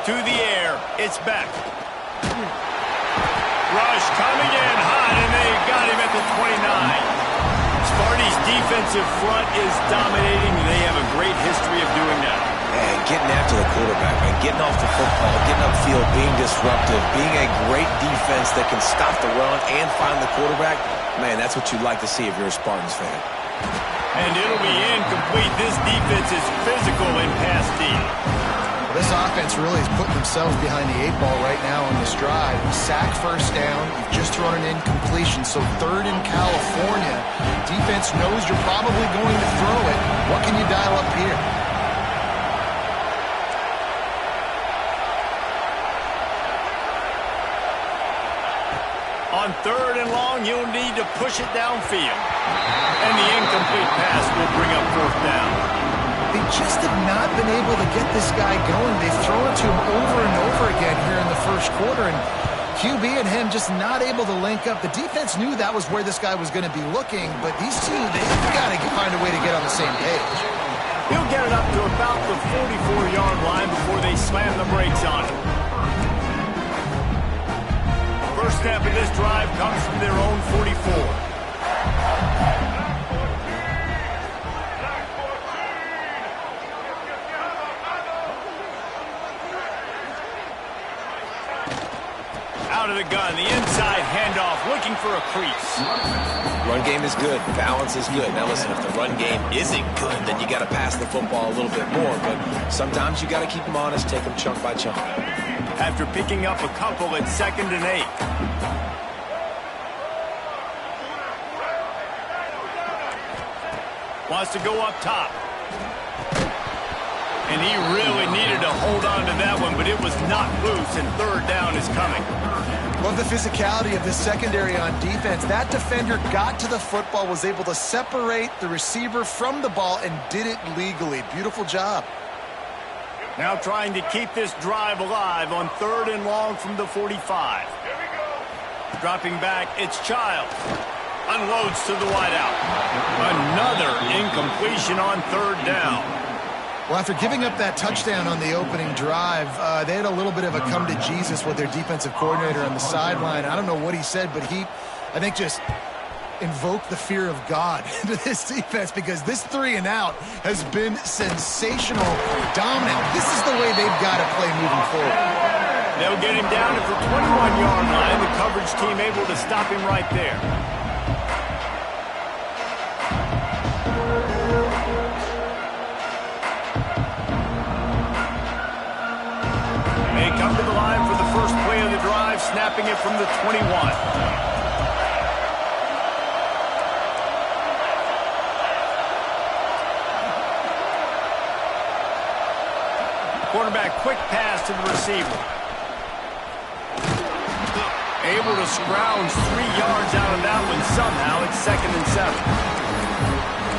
To the air, it's Beck. Rush coming in hot, and they've got him at the 29. Sparty's defensive front is dominating. They have a great history of doing that. And getting after the quarterback, man. Getting off the football, getting upfield, being disruptive, being a great defense that can stop the run and find the quarterback. Man, that's what you'd like to see if you're a Spartans fan. And it'll be incomplete. This defense is physical in pass deep. This offense really is putting themselves behind the 8 ball right now on this drive. Sack first down. You've just thrown an incompletion. So 3rd in California. Defense knows you're probably going to throw it. What can you dial up here? On 3rd and long, you'll need to push it downfield. And the incomplete pass will bring up 4th down. They just have not been able to get this guy going. They've thrown it to him over and over again here in the first quarter, and QB and him just not able to link up. The defense knew that was where this guy was going to be looking, but these two, they've got to find a way to get on the same page. He'll get it up to about the 44-yard line before they slam the brakes on it. First snap of this drive comes from their own 44. Out of the gun, the inside handoff, looking for a crease. Run game is good. Balance is good. Now listen, if the run game isn't good, then you got to pass the football a little bit more. But sometimes you got to keep them honest, take them chunk by chunk. After picking up a couple at 2nd and 8. Wants to go up top. And he really needed to hold on to that one, but it was not loose, and 3rd down is coming. Love the physicality of this secondary on defense. That defender got to the football, was able to separate the receiver from the ball, and did it legally. Beautiful job. Now trying to keep this drive alive on 3rd and long from the 45. Dropping back, it's Childs. Unloads to the wideout. Another incompletion on 3rd down. Well, after giving up that touchdown on the opening drive, they had a little bit of a come-to-Jesus with their defensive coordinator on the sideline. I don't know what he said, but he, I think, just invoked the fear of God into this defense, because this 3-and-out has been sensational, dominant. This is the way they've got to play moving forward. They'll get him down at the 21-yard line. The coverage team able to stop him right there. They come to the line for the first play of the drive, snapping it from the 21. Quarterback, quick pass to the receiver. Able to scrounge 3 yards out of that one somehow. It's 2nd and 7.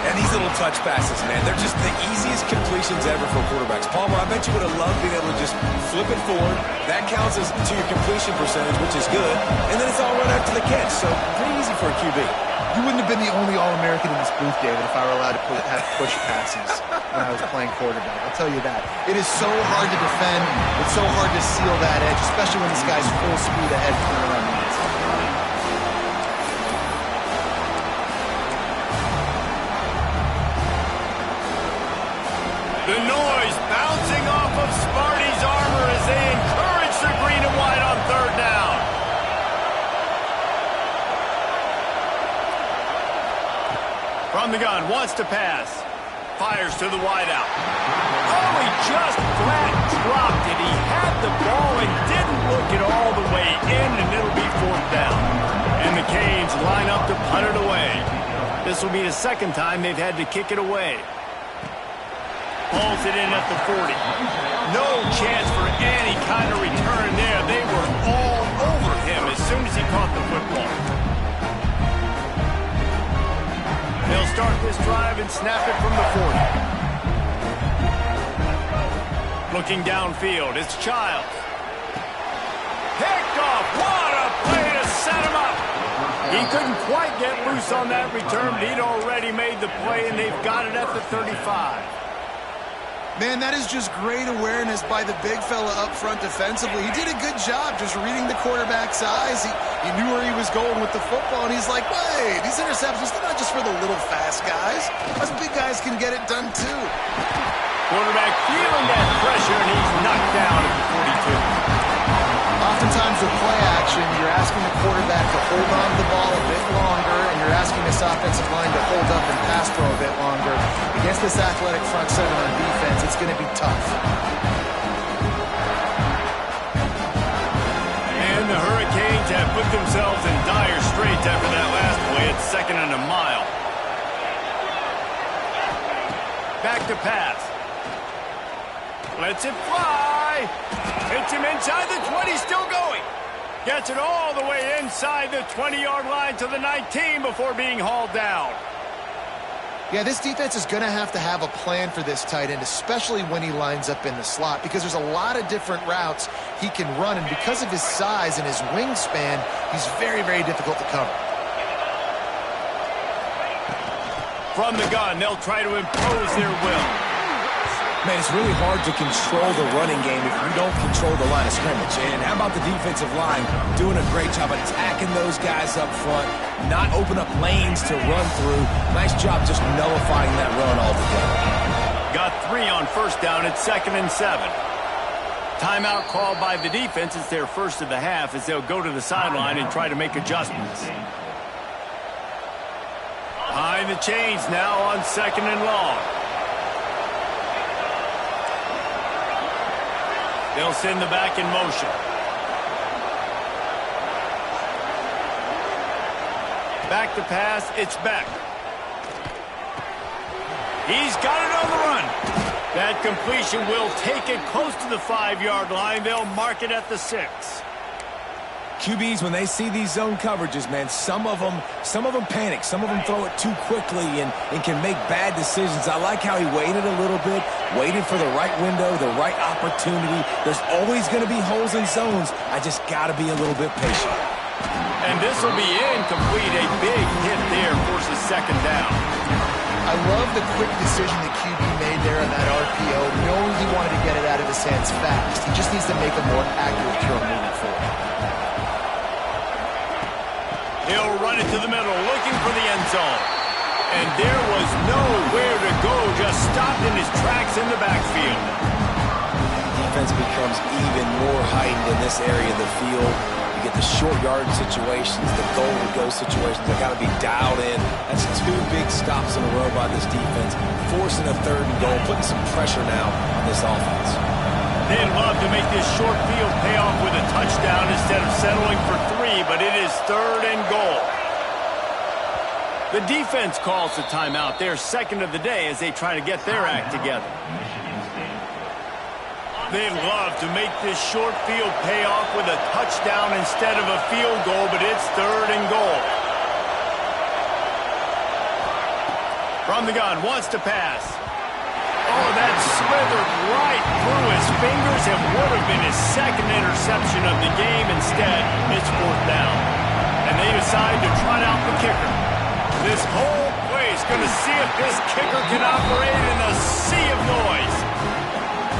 And these little touch passes, man, they're just the easiest completions ever for quarterbacks. Palmer, I bet you would have loved being able to just flip it forward. That counts as to your completion percentage, which is good. And then it's all run after the catch, so pretty easy for a QB. You wouldn't have been the only All-American in this booth, David, if I were allowed to have push passes when I was playing quarterback. I'll tell you that. It is so hard to defend. It's so hard to seal that edge, especially when this guy's full speed ahead coming around the inside. The noise bouncing off of Sparty's armor as they encourage the green and white on 3rd down. From the gun, wants to pass. Fires to the wideout. Oh, he just flat dropped it. He had the ball and didn't look it all the way in, and it'll be 4th down. And the Hurricanes line up to punt it away. This will be the second time they've had to kick it away. Pulls it in at the 40. No chance for any kind of return there. They were all over him as soon as he caught the football. They'll start this drive and snap it from the 40. Looking downfield, it's Childs. Picked off. What a play to set him up. He couldn't quite get loose on that return, but he'd already made the play, and they've got it at the 35. Man, that is just great awareness by the big fella up front defensively. He did a good job just reading the quarterback's eyes. He knew where he was going with the football, and he's like, wait, these interceptions, they're not just for the little fast guys. Us big guys can get it done too. Quarterback feeling that pressure, and he's knocked down at the 42. Oftentimes with play action, you're asking the quarterback to hold on to the ball a bit longer, and you're asking this offensive line to hold up and pass throw a bit longer. Against this athletic front seven on defense, it's going to be tough. And the Hurricanes have put themselves in dire straits after that last play at 2nd and a mile. Back to pass. Lets it fly. Hits him inside the 20, still going. Gets it all the way inside the 20-yard line to the 19 before being hauled down. Yeah, this defense is going to have a plan for this tight end, especially when he lines up in the slot, because there's a lot of different routes he can run, and because of his size and his wingspan, he's very, very difficult to cover. From the gun, they'll try to impose their will. Man, it's really hard to control the running game if you don't control the line of scrimmage. And how about the defensive line doing a great job attacking those guys up front, not open up lanes to run through. Nice job just nullifying that run altogether. Got 3 on first down at 2nd and 7. Timeout called by the defense. It's their first of the half as they'll go to the sideline and try to make adjustments. Behind the chains now on 2nd and long. They'll send the back in motion. Back to pass, it's Beck. He's got it on the run. That completion will take it close to the 5-yard line. They'll mark it at the 6. QBs, when they see these zone coverages, man, some of them panic. Some of them throw it too quickly and can make bad decisions. I like how he waited a little bit, waited for the right window, the right opportunity. There's always going to be holes in zones. I just got to be a little bit patient. And this will be incomplete. A big hit there forces 2nd down. I love the quick decision the QB made there on that RPO, knowing he wanted to get it out of his hands fast. He just needs to make a more accurate throw moving forward. He'll run it to the middle, looking for the end zone. And there was nowhere to go, just stopped in his tracks in the backfield. Defense becomes even more heightened in this area of the field. You get the short yard situations, the goal-to-go situations. They got to be dialed in. That's 2 big stops in a row by this defense, forcing a 3rd and goal, putting some pressure now on this offense. They'd love to make this short field pay off with a touchdown instead of settling for 3, but it is 3rd and goal. The defense calls the timeout. They're 2nd of the day as they try to get their act together. They'd love to make this short field pay off with a touchdown instead of a field goal, but it's 3rd and goal. From the gun, wants to pass. Oh, that slithered right through his fingers and would have been his 2nd interception of the game. Instead, it's 4th down. And they decide to trot out the kicker. This whole place going to see if this kicker can operate in a sea of noise.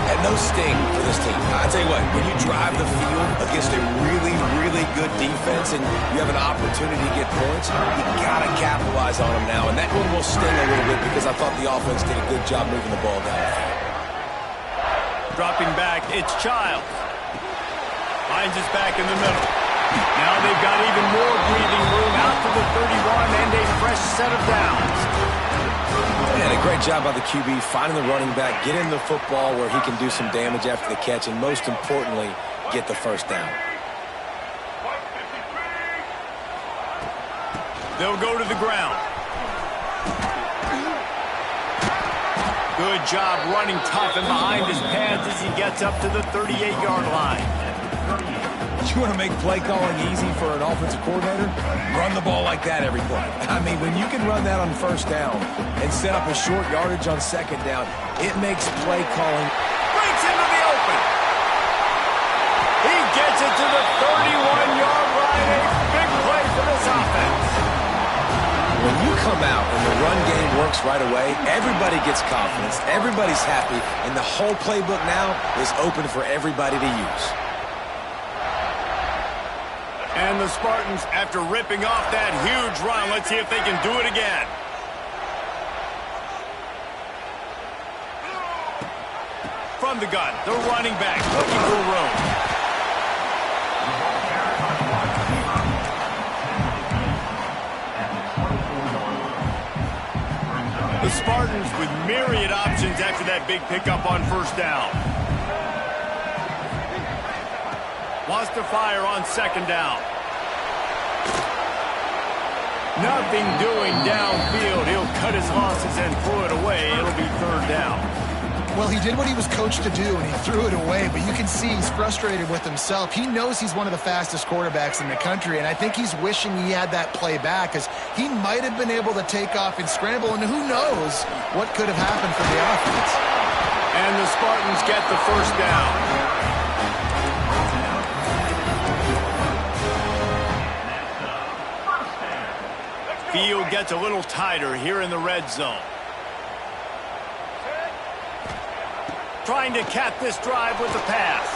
And no sting for this team. I tell you what, when you drive the field against a really, really good defense and you have an opportunity to get points, you got to capitalize on them now. And that one will sting a little bit because I thought the offense did a good job moving the ball down. Dropping back, it's Childs. Finds his back in the middle. Now they've got even more breathing room out to the 31 and a fresh set of downs. And a great job by the QB finding the running back, getting the football where he can do some damage after the catch, and most importantly, get the 1st down. They'll go to the ground. Good job running tough and behind his pads as he gets up to the 38-yard line. You want to make play calling easy for an offensive coordinator? Run the ball like that every play. I mean, when you can run that on first down and set up a short yardage on second down, it makes play calling. Breaks into the open. He gets it to the 31-yard line. A big play for this offense. When you come out and the run game works right away, everybody gets confidence, everybody's happy, and the whole playbook now is open for everybody to use. And the Spartans, after ripping off that huge run, let's see if they can do it again. From the gun, the running back looking for room. The Spartans with myriad options after that big pickup on first down. Wants to fire on second down. Nothing doing downfield. He'll cut his losses and throw it away. It'll be third down. Well, he did what he was coached to do, and he threw it away, but you can see he's frustrated with himself. He knows he's one of the fastest quarterbacks in the country, and I think he's wishing he had that play back, because he might have been able to take off and scramble, and who knows what could have happened for the offense. And the Spartans get the first down. Field gets a little tighter here in the red zone. Trying to cap this drive with the pass.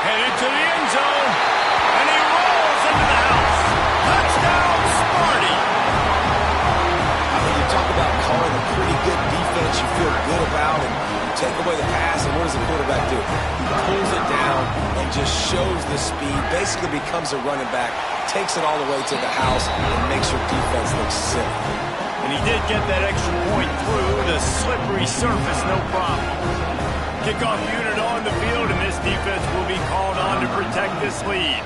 Headed to the end zone, and he rolls into the house. Touchdown, Sparty! When you talk about calling a pretty good defense you feel good about, and you take away the pass, and what does the quarterback do? He pulls it down and just shows the speed, basically becomes a running back, takes it all the way to the house, and makes your defense look sick. And he did get that extra point through the slippery surface, no problem. Kickoff unit on the field, and this defense will be called on to protect this lead.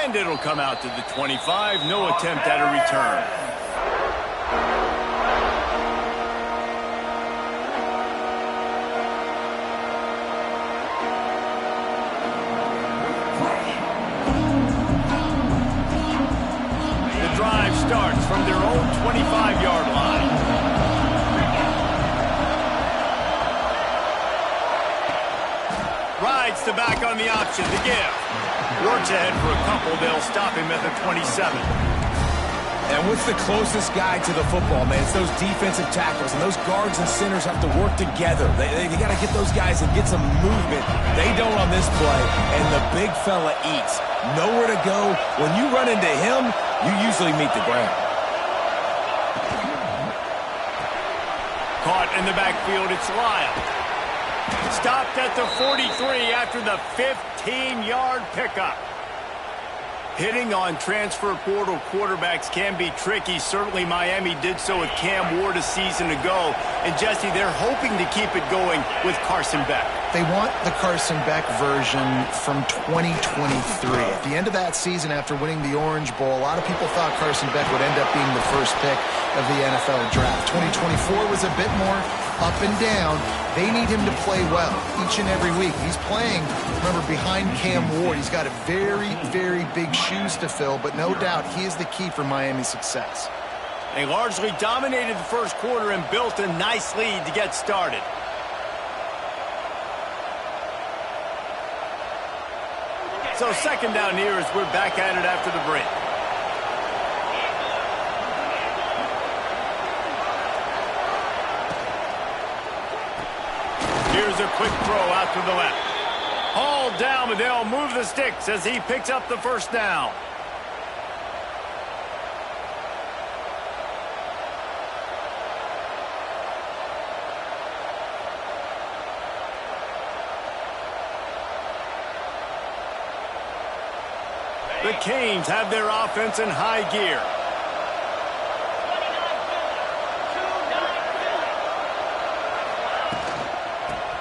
And it'll come out to the 25. No attempt at a return. The drive starts from their own 25-yard line. Rides to back on the option to give. Works ahead for a couple. They'll stop him at the 27. And what's the closest guy to the football, man? It's those defensive tackles, and those guards and centers have to work together. They got to get those guys and get some movement. They don't on this play, and the big fella eats. Nowhere to go. When you run into him, you usually meet the ground. Caught in the backfield, it's Lyle. Stopped at the 43 after the 15-yard pickup. Hitting on transfer portal quarterbacks can be tricky. Certainly Miami did so with Cam Ward a season ago. And Jesse, they're hoping to keep it going with Carson Beck. They want the Carson Beck version from 2023. At the end of that season, after winning the Orange Bowl, a lot of people thought Carson Beck would end up being the first pick of the NFL draft. 2024 was a bit more up and down. They need him to play well each and every week. He's playing, remember, behind Cam Ward. He's got a very, very big shoes to fill, but no doubt he is the key for Miami's success. They largely dominated the first quarter and built a nice lead to get started. So second down here as we're back at it after the break. Here's a quick throw out to the left. Hauled down, but they'll move the sticks as he picks up the first down. The Canes have their offense in high gear.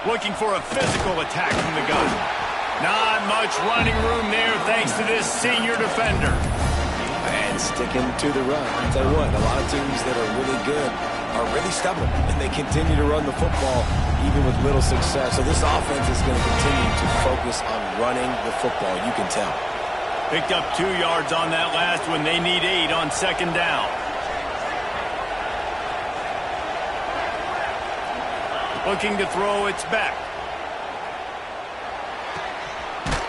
Looking for a physical attack from the gun. Not much running room there thanks to this senior defender. And sticking to the run. I'll tell you what, a lot of teams that are really good are really stubborn, and they continue to run the football even with little success. So this offense is going to continue to focus on running the football. You can tell. Picked up 2 yards on that last one. They need 8 on second down. Looking to throw, it's back.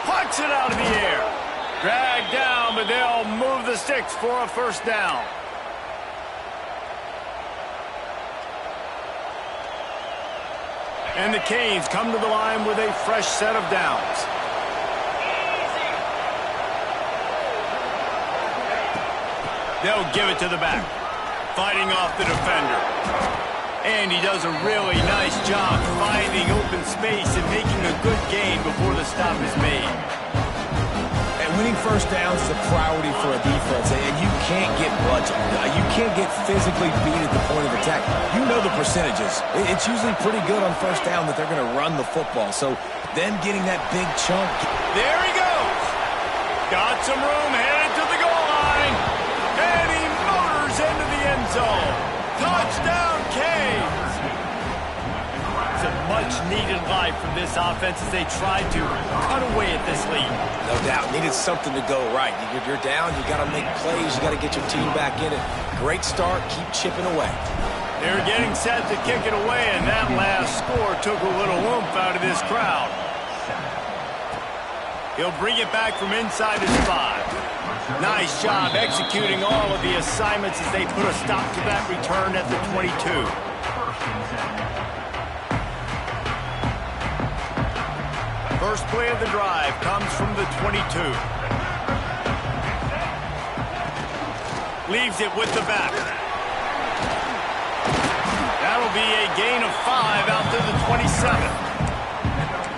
Pucks it out of the air. Dragged down, but they'll move the sticks for a first down. And the Canes come to the line with a fresh set of downs. They'll give it to the back. Fighting off the defender. And he does a really nice job finding open space and making a good gain before the stop is made. And winning first downs is a priority for a defense, and you can't get bludgeoned. You can't get physically beat at the point of attack. You know the percentages. It's usually pretty good on first down that they're going to run the football. So then getting that big chunk. There he goes. Got some room, headed to the goal line. And he motors into the end zone. Touchdown, Canes! It's a much-needed life from this offense as they try to cut away at this lead. No doubt. Needed something to go right. You're down. You got to make plays. You got to get your team back in it. Great start. Keep chipping away. They're getting set to kick it away, and that last score took a little oomph out of this crowd. He'll bring it back from inside his 5. Nice job executing all of the assignments as they put a stop to that return at the 22. First play of the drive comes from the 22. Leaves it with the back. That'll be a gain of 5 out to the 27.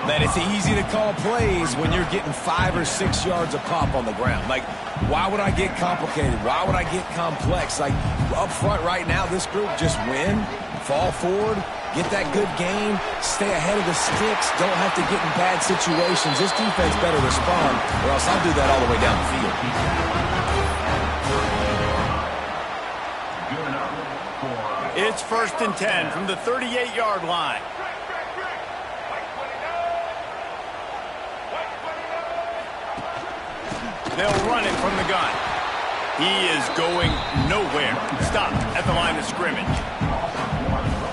Man, it's easy to call plays when you're getting 5 or 6 yards a pop on the ground. Like, why would I get complicated? Why would I get complex? Like, up front right now, this group just win, fall forward, get that good game, stay ahead of the sticks, don't have to get in bad situations. This defense better respond, or else I'll do that all the way down the field. It's 1st and 10 from the 38-yard line. They'll run it from the gun. He is going nowhere. Stopped at the line of scrimmage.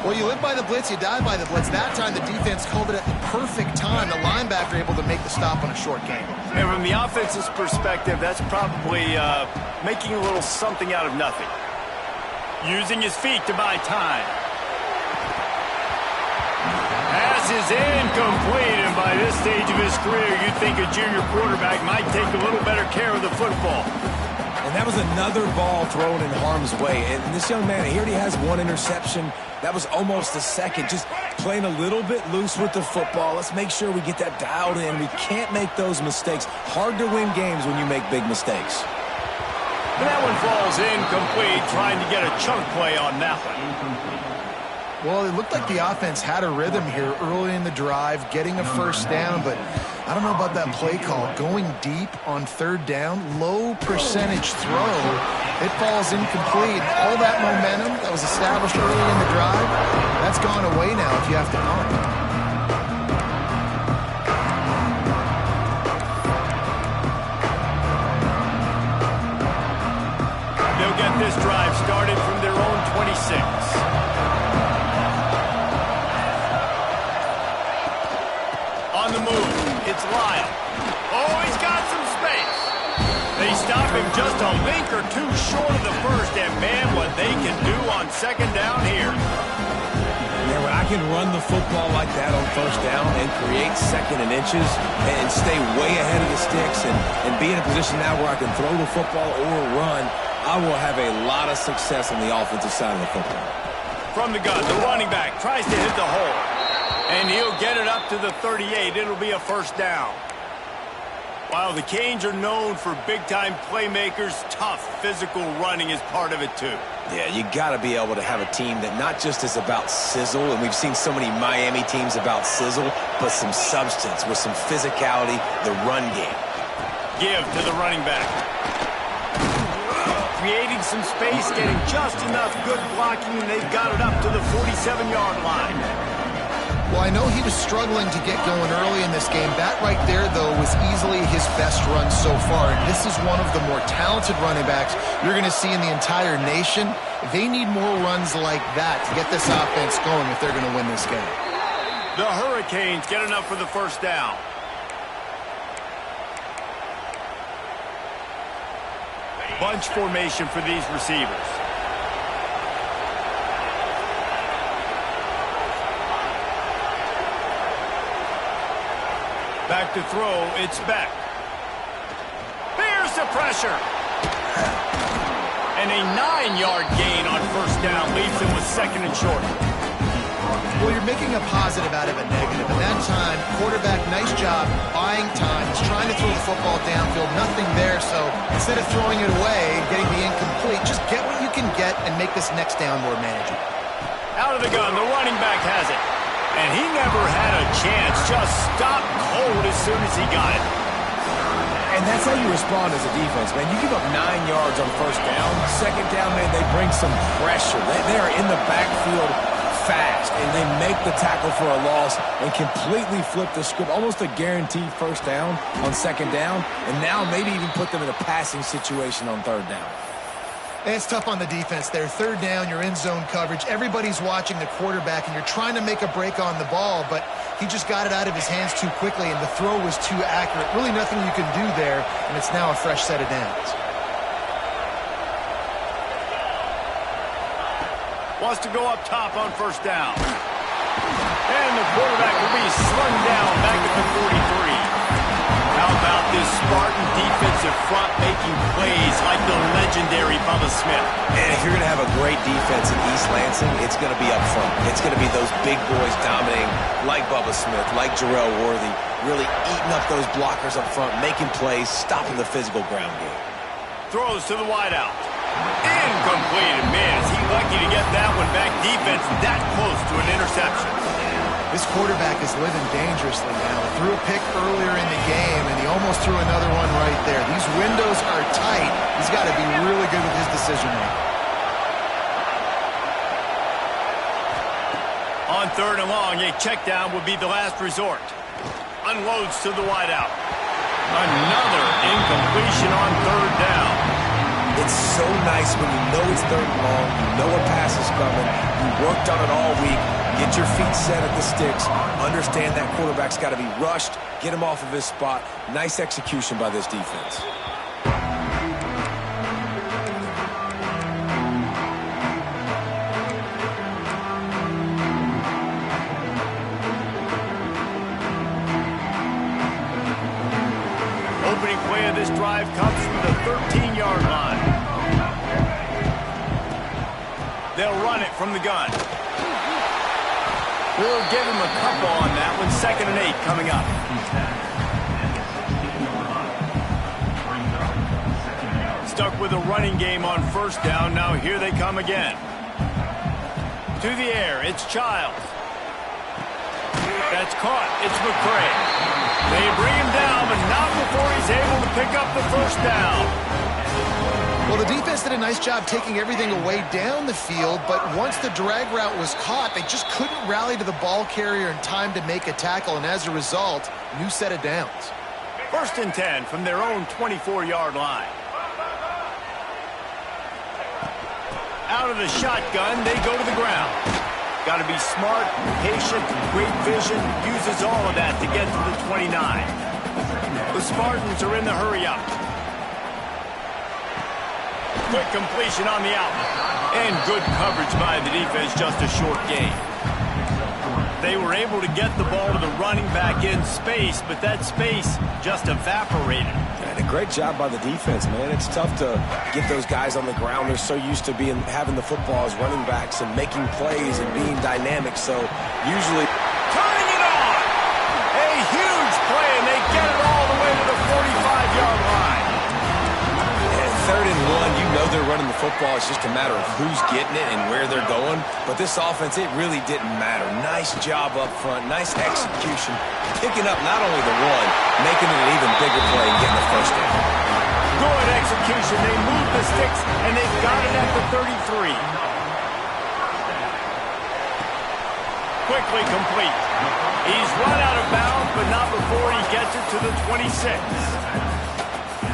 Well, you live by the blitz, you die by the blitz. That time the defense called it at the perfect time. The linebacker able to make the stop on a short gain. And from the offense's perspective, that's probably making a little something out of nothing. Using his feet to buy time. Pass is incomplete, and by this stage of his career, you'd think a junior quarterback might take a little better care of the football. And that was another ball thrown in harm's way. And this young man, he already has 1 interception. That was almost a second. Just playing a little bit loose with the football. Let's make sure we get that dialed in. We can't make those mistakes. Hard to win games when you make big mistakes. And that one falls incomplete, trying to get a chunk play on that one. Well, it looked like the offense had a rhythm here early in the drive, getting a first down, but I don't know about that play call. Going deep on 3rd down, low percentage throw, it falls incomplete. All that momentum that was established early in the drive, that's gone away now if you have to punt. They'll get this drive started from their own 26. On the move, it's Lyle. Oh, he's got some space. They stop him just a link or 2 short of the first, and man, what they can do on 2nd down here. Yeah, when I can run the football like that on 1st down and create 2nd and inches and stay way ahead of the sticks and be in a position now where I can throw the football or run, I will have a lot of success on the offensive side of the football. From the gun, the running back tries to hit the hole. And he'll get it up to the 38. It'll be a first down. While the Canes are known for big-time playmakers, tough physical running is part of it too. Yeah, you got to be able to have a team that not just is about sizzle, and we've seen so many Miami teams about sizzle, but some substance with some physicality, the run game. Give to the running back. Creating some space, getting just enough good blocking, and they've got it up to the 47-yard line. Well, I know he was struggling to get going early in this game. That right there, though, was easily his best run so far. And this is one of the more talented running backs you're going to see in the entire nation. They need more runs like that to get this offense going if they're going to win this game. The Hurricanes get enough for the first down. Bunch formation for these receivers. Back to throw, it's Beck. There's the pressure. And a 9-yard gain on first down leaves him with second and short. Well, you're making a positive out of a negative. And that time, quarterback, nice job buying time. He's trying to throw the football downfield, nothing there. So instead of throwing it away and getting the incomplete, just get what you can get and make this next down more manageable. Out of the gun, the running back has it. And he never had a chance, just stopped cold as soon as he got it. And that's how you respond as a defense, man. You give up 9 yards on first down. Second down, man, they bring some pressure. They are in the backfield fast, and they make the tackle for a loss and completely flip the script. Almost a guaranteed first down on second down, and now maybe even put them in a passing situation on third down. And it's tough on the defense there. Third down, you're in zone coverage. Everybody's watching the quarterback, and you're trying to make a break on the ball, but he just got it out of his hands too quickly, and the throw was too accurate. Really nothing you can do there, and it's now a fresh set of downs. Wants to go up top on first down. And the quarterback will be slung down back at the 43. How about this Spartan defensive front making plays like the legendary Bubba Smith? And if you're going to have a great defense in East Lansing, it's going to be up front. It's going to be those big boys dominating like Bubba Smith, like Jarrell Worthy, really eating up those blockers up front, making plays, stopping the physical ground game. Throws to the wideout. Incomplete. Man, is he lucky to get that one back. Defense that close to an interception. This quarterback is living dangerously now. Threw a pick earlier in the game, and he almost threw another one right there. These windows are tight. He's got to be really good with his decision-making. On third and long, a check down would be the last resort. Unloads to the wideout. Another incompletion on third down. It's so nice when you know it's third and long, you know a pass is coming, you worked on it all week, get your feet set at the sticks, understand that quarterback's got to be rushed, get him off of his spot. Nice execution by this defense. Opening play of this drive comes from the 13-yard line. They'll run it from the gun. We'll give him a couple on that one. 2nd and 8 coming up. Stuck with a running game on first down. Now here they come again. To the air, it's Childs. That's caught. It's McCray. They bring him down, but not before he's able to pick up the first down. Well, the defense did a nice job taking everything away down the field, but once the drag route was caught, they just couldn't rally to the ball carrier in time to make a tackle, and as a result, new set of downs. 1st and 10 from their own 24-yard line. Out of the shotgun, they go to the ground. Got to be smart, patient, great vision, uses all of that to get to the 29. The Spartans are in the hurry-up. Quick completion on the out. And good coverage by the defense, just a short gain. They were able to get the ball to the running back in space, but that space just evaporated. And a great job by the defense, man. It's tough to get those guys on the ground. They're so used to having the football as running backs and making plays and being dynamic. So usually turning it on. A huge play, and they get it all the way to the 45. 3rd and 1, you know they're running the football. It's just a matter of who's getting it and where they're going. But this offense, it really didn't matter. Nice job up front, nice execution, picking up not only the one, making it an even bigger play and getting the first down. Good execution. They moved the sticks, and they've got it at the 33. Quickly complete. He's run out of bounds, but not before he gets it to the 26.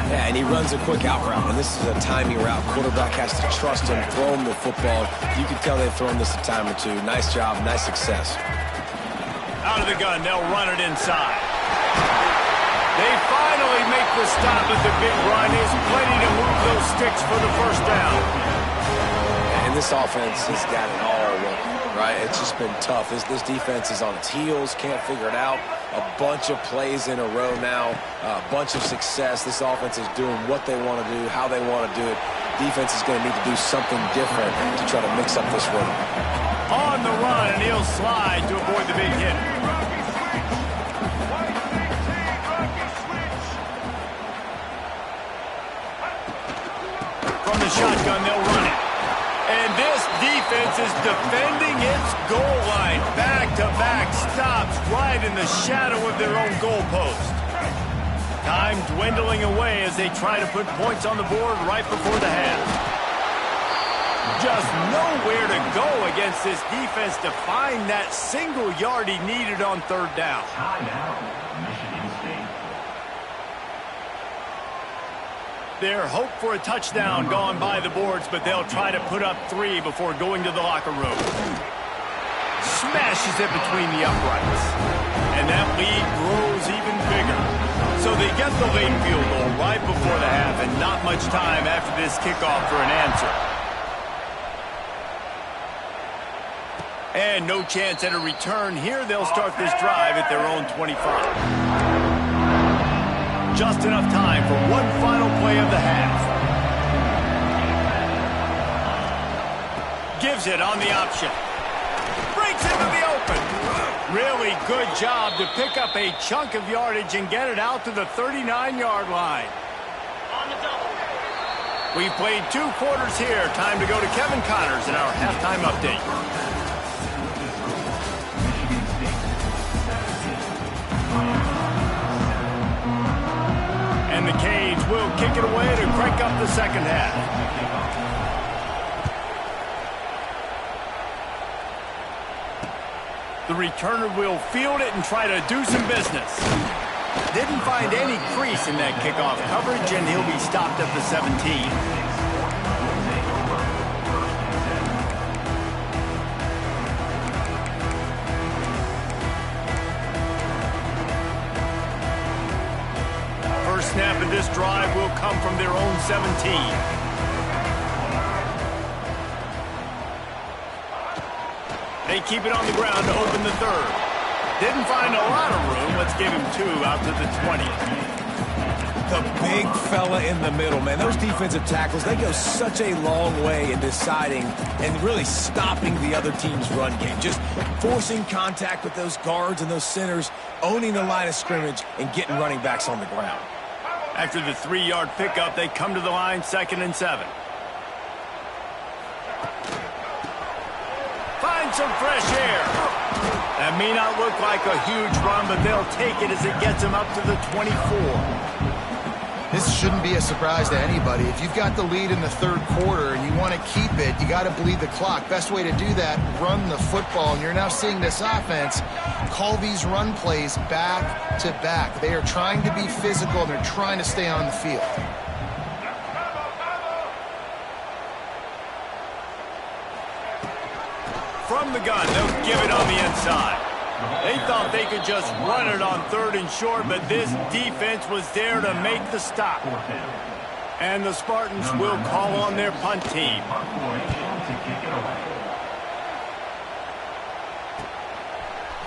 Yeah, and he runs a quick out route, and this is a timing route. Quarterback has to trust him, throw him the football. You can tell they've thrown this a time or two. Nice job, nice success. Out of the gun, they'll run it inside. They finally make the stop at the big run. There's plenty to move those sticks for the first down. And this offense has got it all working, right? It's just been tough. This defense is on its heels, can't figure it out. A bunch of plays in a row now, a bunch of success. This offense is doing what they want to do, how they want to do it. Defense is going to need to do something different to try to mix up this rhythm. On the run, and he'll slide to avoid the big hit. From the shotgun, they'll run it. And this defense is defending its goal line. Back-to-back stops right in the shadow of their own goalpost. Time dwindling away as they try to put points on the board right before the half. Just nowhere to go against this defense to find that single yard he needed on 3rd down. Their hope for a touchdown gone by the boards, but they'll try to put up 3 before going to the locker room. Smashes it between the uprights. And that lead grows even bigger. So they get the late field goal right before the half, and not much time after this kickoff for an answer. And no chance at a return here. They'll start this drive at their own 25. Just enough time for one final play of the half. Gives it on the option. Breaks into the open. Really good job to pick up a chunk of yardage and get it out to the 39-yard line. We played 2 quarters here. Time to go to Kevin Connors in our halftime update. And the Canes will kick it away to crank up the second half. The returner will field it and try to do some business. Didn't find any crease in that kickoff coverage, and he'll be stopped at the 17. Snap of this drive will come from their own 17. They keep it on the ground to open the 3rd. Didn't find a lot of room. Let's give him 2 out to the 20. The big fella in the middle, man. Those defensive tackles, they go such a long way in deciding and really stopping the other team's run game. Just forcing contact with those guards and those centers, owning the line of scrimmage, and getting running backs on the ground. After the 3-yard pickup, they come to the line 2nd and 7. Find some fresh air. That may not look like a huge run, but they'll take it as it gets them up to the 24. This shouldn't be a surprise to anybody. If you've got the lead in the 3rd quarter and you want to keep it, you got to bleed the clock. Best way to do that, run the football. And you're now seeing this offense call these run plays back to back. They are trying to be physical, and they're trying to stay on the field. From the gun, they'll give it on the inside. They thought they could just run it on 3rd and short, but this defense was there to make the stop. And the Spartans will call on their punt team.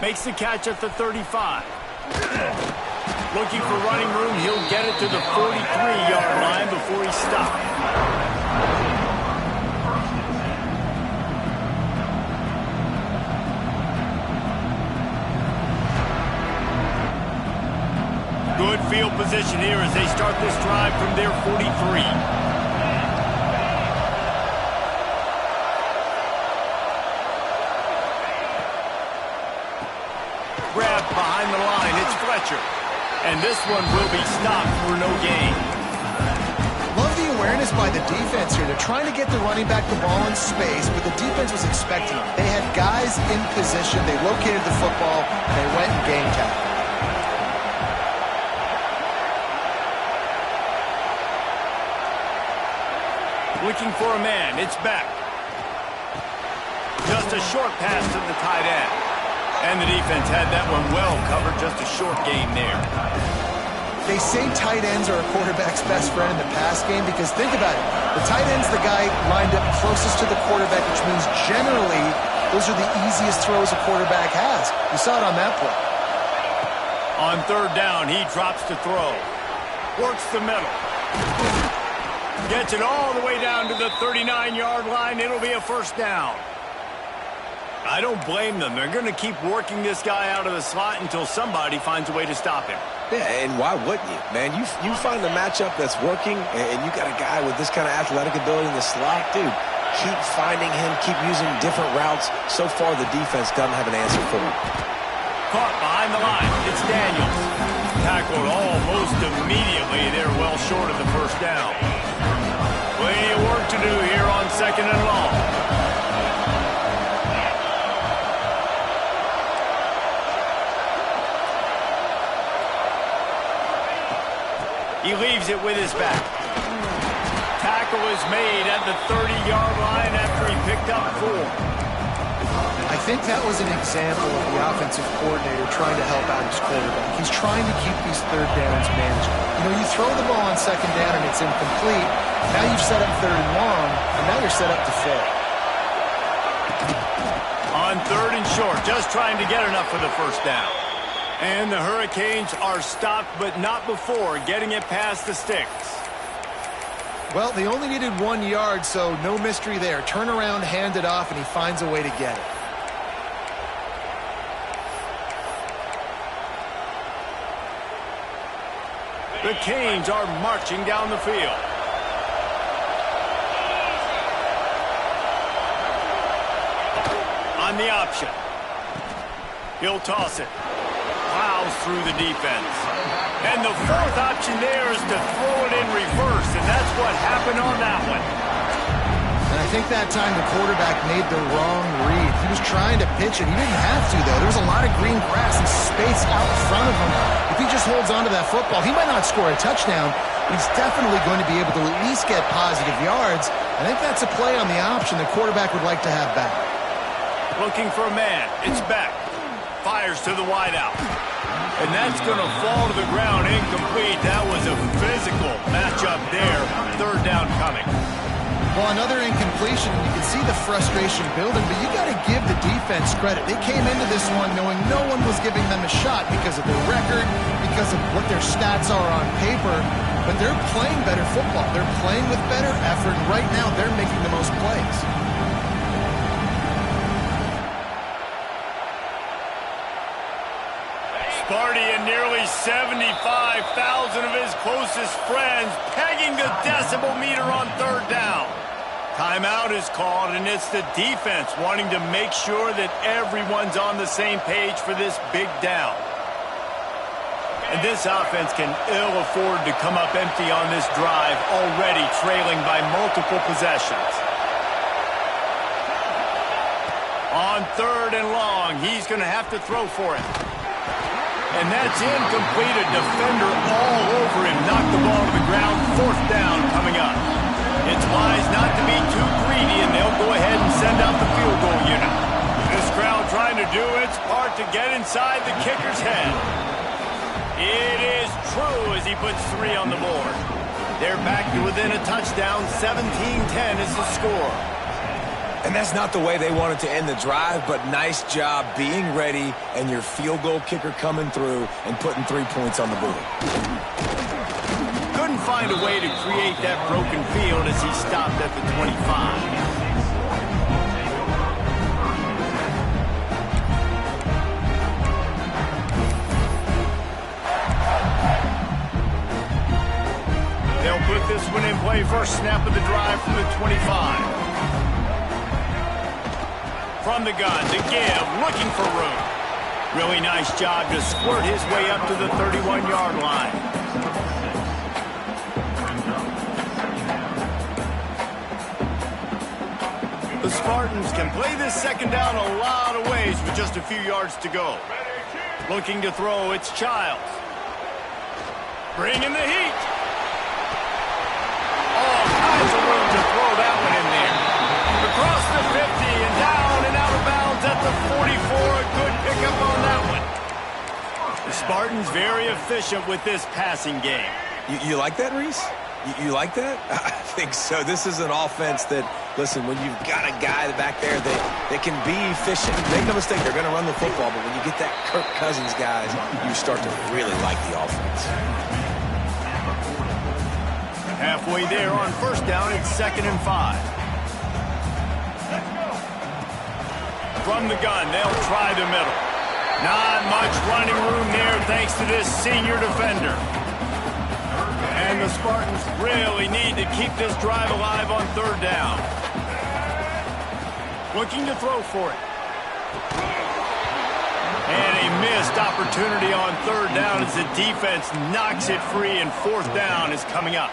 Makes the catch at the 35. Looking for running room, he'll get it to the 43-yard line before he stops. Good field position here as they start this drive from their 43. pressure. And this one will be stopped for no gain. Love the awareness by the defense here. They're trying to get the running back the ball in space, but the defense was expecting it. They had guys in position. They located the football, and they went and game tackled. Looking for a man. It's back. Just a short pass to the tight end. And the defense had that one well covered. Just a short gain there. They say tight ends are a quarterback's best friend in the pass game because think about it. The tight end's the guy lined up closest to the quarterback, which means generally those are the easiest throws a quarterback has. You saw it on that play. On third down, he drops to throw. Works the middle. Gets it all the way down to the 39-yard line. It'll be a first down. I don't blame them. They're going to keep working this guy out of the slot until somebody finds a way to stop him. Yeah, and why wouldn't you, man? You find a matchup that's working, and you got a guy with this kind of athletic ability in the slot, dude. Keep finding him, keep using different routes. So far, the defense doesn't have an answer for him. Caught behind the line. It's Daniels. Tackled almost immediately. They're well short of the first down. Plenty of work to do here on second and long. He leaves it with his back. Tackle is made at the 30-yard line after he picked up 4. I think that was an example of the offensive coordinator trying to help out his quarterback. He's trying to keep these third downs manageable. You know, you throw the ball on second down and it's incomplete. Now you've set up third and long, and now you're set up to fail. On third and short, just trying to get enough for the first down. And the Hurricanes are stopped, but not before getting it past the sticks. Well, they only needed 1 yard, so no mystery there. Turn around, hand it off, and he finds a way to get it. The Canes are marching down the field. On the option. He'll toss it. Plows through the defense. And the fourth option there is to throw it in reverse, and that's what happened on that one. And I think that time the quarterback made the wrong read. He was trying to pitch it. He didn't have to, though. There was a lot of green grass and space out in front of him. If he just holds on to that football, he might not score a touchdown, but he's definitely going to be able to at least get positive yards. I think that's a play on the option the quarterback would like to have back. Looking for a man. It's back. Fires to the wideout. And that's going to fall to the ground incomplete. That was a physical matchup there. Third down coming. Well, another incompletion, and you can see the frustration building, but you got to give the defense credit. They came into this one knowing no one was giving them a shot because of their record, because of what their stats are on paper, but they're playing better football. They're playing with better effort, and right now they're making the most plays. Sparty and nearly 75,000 of his closest friends pegging the decibel meter on third down. Timeout is called, and it's the defense wanting to make sure that everyone's on the same page for this big down. And this offense can ill afford to come up empty on this drive, already trailing by multiple possessions. On third and long, he's going to have to throw for it. And that's incomplete. A defender all over him. Knocked the ball to the ground. Fourth down coming up. It's wise not to be too greedy, and they'll go ahead and send out the field goal unit. This crowd trying to do its part to get inside the kicker's head. It is true as he puts 3 on the board. They're back to within a touchdown. 17-10 is the score. And that's not the way they wanted to end the drive, but nice job being ready and your field goal kicker coming through and putting 3 points on the board. Couldn't find a way to create that broken field as he stopped at the 25. They'll put this one in play. First snap of the drive from the 25. From the gun to give, looking for room. Really nice job to squirt his way up to the 31-yard line. The Spartans can play this second down a lot of ways with just a few yards to go. Looking to throw, it's Childs. Bringing the heat. All kinds of room to throw that one in there. Across the 50 and down and out of bounds at the 44. A good pickup on that one. The Spartans very efficient with this passing game. You like that, Reese? You like that? I think so. This is an offense that, listen, when you've got a guy back there that can be efficient, make no mistake, they're going to run the football, but when you get that Kirk Cousins guys, you start to really like the offense. Halfway there on first down, it's 2nd and 5. From the gun, they'll try the middle. Not much running room there thanks to this senior defender. And the Spartans really need to keep this drive alive on third down. Looking to throw for it. And a missed opportunity on third down as the defense knocks it free, and fourth down is coming up.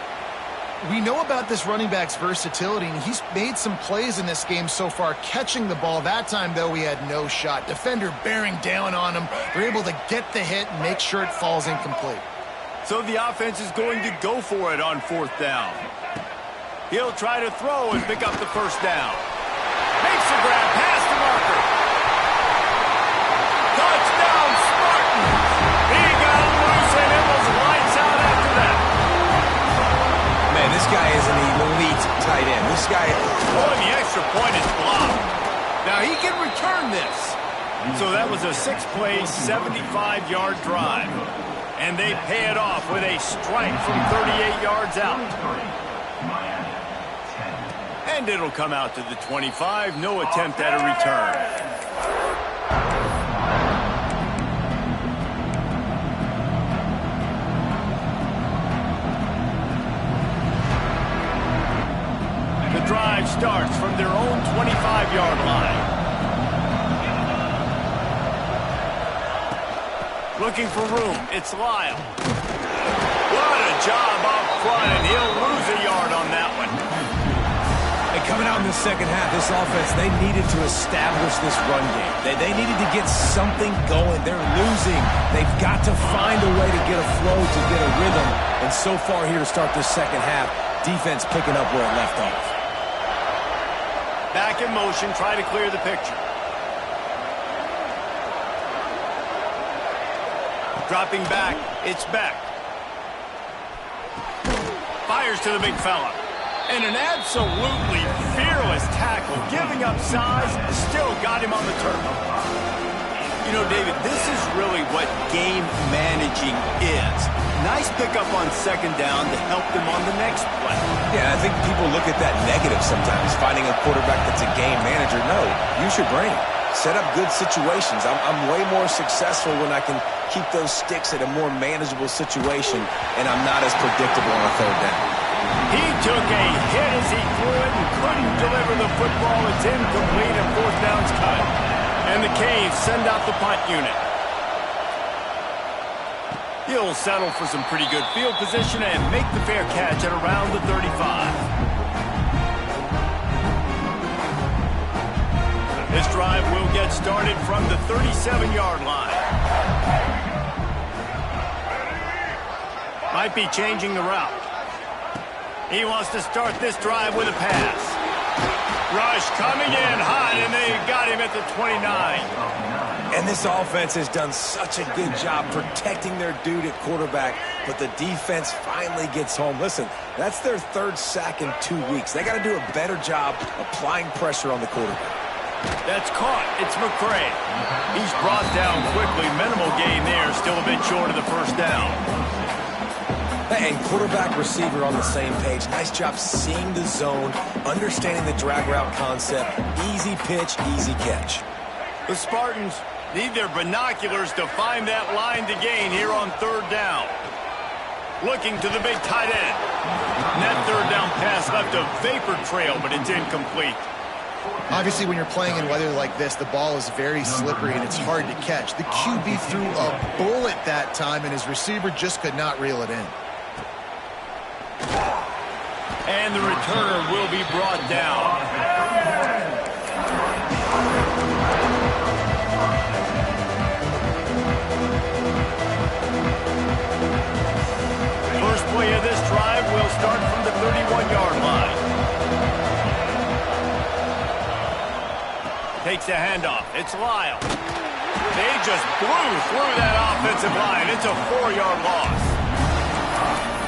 We know about this running back's versatility, and he's made some plays in this game so far, catching the ball. That time, though, he had no shot. Defender bearing down on him. They're able to get the hit and make sure it falls incomplete. So the offense is going to go for it on fourth down. He'll try to throw and pick up the first down. Makes the grab past the marker. Touchdown, Spartans! He got loose and it was lights out after that. Man, this guy is an elite tight end. This guy... Oh, and the extra point is blocked. Now he can return this. So that was a 6-play, 75-yard drive. And they pay it off with a strike from 38 yards out. And it'll come out to the 25. No attempt at a return. The drive starts from their own 25-yard line. Looking for room, it's Lyle. What a job up front, and he'll lose a yard on that one. And coming out in the second half, this offense, they needed to establish this run game. They needed to get something going. They're losing. They've got to find a way to get a flow, to get a rhythm. And so far here to start this second half, defense picking up where it left off. Back in motion, try to clear the picture. Dropping back, it's Beck. Fires to the big fella. And an absolutely fearless tackle, giving up size, still got him on the turf. You know, David, this is really what game managing is. Nice pickup on second down to help them on the next play. Yeah, I think people look at that negative sometimes, finding a quarterback that's a game manager. No, use your brain. Set up good situations. I'm way more successful when I can keep those sticks at a more manageable situation, and I'm not as predictable on a third down. He took a hit as he threw it and couldn't deliver the football. It's incomplete and fourth down's cut. And the Canes send out the punt unit. He'll settle for some pretty good field position and make the fair catch at around the 35. This drive will get started from the 37-yard line. Might be changing the route. He wants to start this drive with a pass. Rush coming in hot, and they got him at the 29. And this offense has done such a good job protecting their dude at quarterback, but the defense finally gets home. Listen, that's their third sack in 2 weeks. They got to do a better job applying pressure on the quarterback. That's caught. It's McCray. He's brought down quickly. Minimal gain there. Still a bit short of the first down. And quarterback receiver on the same page. Nice job seeing the zone, understanding the drag route concept. Easy pitch, easy catch. The Spartans need their binoculars to find that line to gain here on third down. Looking to the big tight end. And that third down pass left a vapor trail, but it's incomplete. Obviously, when you're playing in weather like this, the ball is very slippery and it's hard to catch. The QB threw a bullet that time, and his receiver just could not reel it in. And the returner will be brought down. First play of this drive will start from the 31-yard line. Takes a handoff. It's Lyle. They just blew through that offensive line. It's a 4-yard loss.